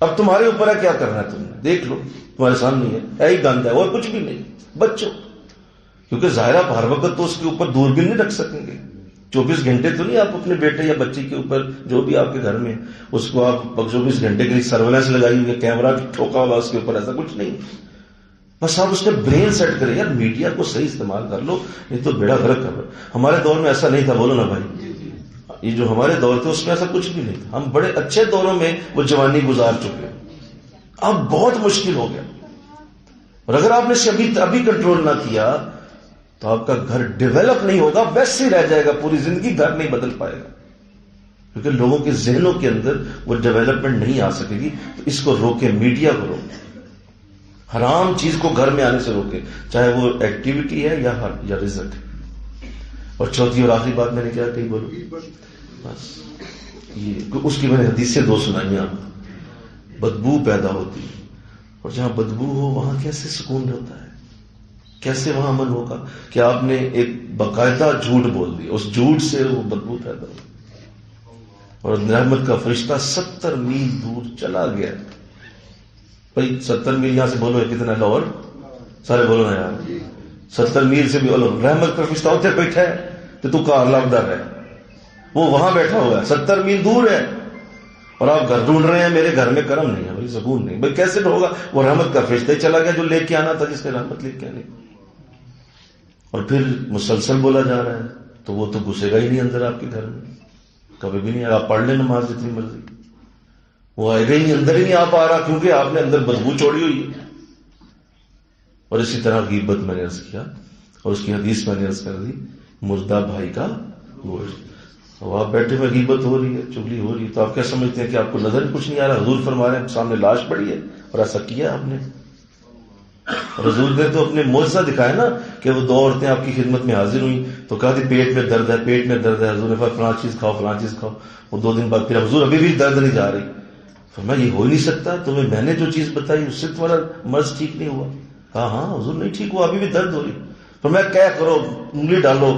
اب تمہارے اوپر ہے کیا کرنا ہے. تم نے دیکھ لو، تمہارے سامنے ہے ہی گند ہے اور کچھ بھی نہیں. بچوں کیونکہ ظاہرہ ہر وقت تو اس کے اوپر دوربین نہیں رکھ سکیں گے. 24 گھنٹے تو نہیں آپ اپنے بیٹے یا بچی کے اوپر جو بھی آپ کے گھر میں اس کو آپ 24 گھنٹے کے لیے سرویلنس لگائی ہوئی ہے، کیمرہ ٹھوکا ہوا اس کے اوپر، ایسا کچھ نہیں. بس آپ اس کا برین سیٹ کریں. یار میڈیا کو صحیح استعمال کر لو، نہیں تو بیڑا غرق کر لو. ہمارے دور میں ایسا نہیں تھا. بولو نا بھائی، یہ جو ہمارے دور تھے اس میں ایسا کچھ بھی نہیں تھا. ہم بڑے اچھے دوروں میں وہ جوانی گزار چکے. اب بہت مشکل ہو گیا. اور اگر آپ نے ابھی کنٹرول نہ کیا تو آپ کا گھر ڈیولپ نہیں ہوگا، ویسے ہی رہ جائے گا. پوری زندگی گھر نہیں بدل پائے گا کیونکہ لوگوں کے ذہنوں کے اندر وہ ڈیولپمنٹ نہیں آ سکے گی. تو اس کو روکے، میڈیا کو روکے، حرام چیز کو گھر میں آنے سے روکے، چاہے وہ ایکٹیویٹی ہے یا رزق ہے. اور چوتھی اور آخری بات میں نے کیا کہی بولو بس یہ اس کی میں نے حدیث سے 2 سنائی. بدبو پیدا ہوتی ہے اور جہاں بدبو ہو وہاں کیسے سکون ہوتا ہے، کیسے وہاں امن ہوگا کہ آپ نے ایک باقاعدہ جھوٹ بول دیا، اس جھوٹ سے وہ بدبو پیدا ہو اور رحمت کا فرشتہ 70 میل دور چلا گیا. بھائی 70 میل یہاں سے بولو ہے کتنا؟ لاہور سارے بولو نا یار. 70 میل سے بھی بولو. رحمت کا فرشتہ اتنے بیٹھا ہے تو کار لاکدار ہے، وہ وہاں بیٹھا ہوا ہے 70 میل دور ہے اور آپ گھر ڈھونڈ رہے ہیں. میرے گھر میں کرم نہیں ہے بھائی، سکون نہیں. بھائی کیسے ہوگا؟ وہ رحمت کا فرشتہ ہی چلا گیا جو لے کے آنا تھا، جس نے رحمت لے کے آنی. اور پھر مسلسل بولا جا رہا ہے تو وہ تو گھسے گا ہی نہیں اندر آپ کے گھر میں، کبھی بھی نہیں. آپ پڑھ لیں نماز جتنی مرضی، وہ آئے گا ہی نہیں، اندر ہی نہیں آپ آ رہا کیونکہ آپ نے اندر بدبو چھوڑی ہوئی ہے. اور اسی طرح غیبت میں نے عرض کیا اور اس کی حدیث میں نے عرض کر دی، مردہ بھائی کا گوشت. اب آپ بیٹھے میں غیبت ہو رہی ہے، چگلی ہو رہی ہے، تو آپ کیا سمجھتے ہیں کہ آپ کو نظر کچھ نہیں آ رہا؟ حضور فرما رہے ہیں سامنے لاش پڑی ہے اور ایسا کیا آپ نے. اور حضور نے تو اپنے معجزہ دکھایا نا کہ وہ 2 عورتیں آپ کی خدمت میں حاضر ہوئیں تو کہا تھی پیٹ میں درد ہے، پیٹ میں درد ہے. حضور نے فرمایا فلاں چیز کھاؤ، فلاں چیز کھاؤ. وہ 2 دن بعد پھر حضور ابھی بھی درد نہیں جا رہی. فرمایا یہ ہو نہیں سکتا، تمہیں میں نے جو چیز بتائی اس سے تمہارا مرض ٹھیک نہیں ہوا. ہاں ہاں حضور نہیں ٹھیک ہوا، ابھی بھی درد ہو رہی. فرمایا کیا کرو، انگلی ڈالو،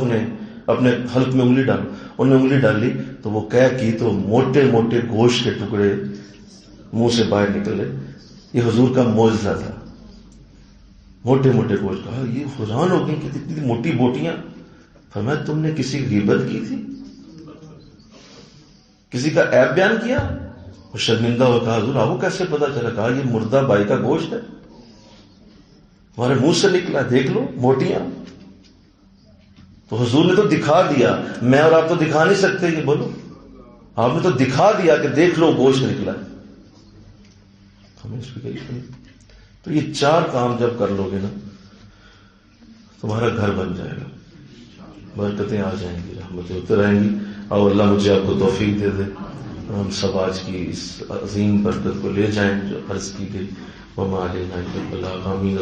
اپنے حلق میں انگلی ڈالو. انہوں نے انگلی ڈالی تو وہ کی تو موٹے موٹے گوشت کے ٹکڑے منہ سے باہر نکلے. یہ حضور کا معجزہ تھا. موٹے موٹے گوشت. کہا یہ حیران ہو گئی کہ اتنی موٹی بوٹیاں. فرمایا تم نے کسی کی غیبت کی تھی، کسی کا عیب بیان کیا؟ وہ شرمندہ ہو کہا حضور آپ کو کیسے پتا چلا؟ کہا یہ مردہ بائی کا گوشت ہے، ہمارے منہ سے نکلا، دیکھ لو موٹیاں. تو حضور نے تو دکھا دیا، میں اور آپ تو دکھا نہیں سکتے، یہ بولو آپ نے تو دکھا دیا کہ دیکھ لو گوشت نکلا ہے، ہمیں اس پہ تو یہ 4 کام جب کر لو گے نا تمہارا گھر بن جائے گا، برکتیں آ جائیں گی، رحمتیں ہوتے رہیں گی. اور اللہ مجھے آپ کو توفیق دے دے، ہم سب آج کی اس عظیم برکت کو لے جائیں جو عرض کی گئی. وما علینا الا البلاغ. آمین.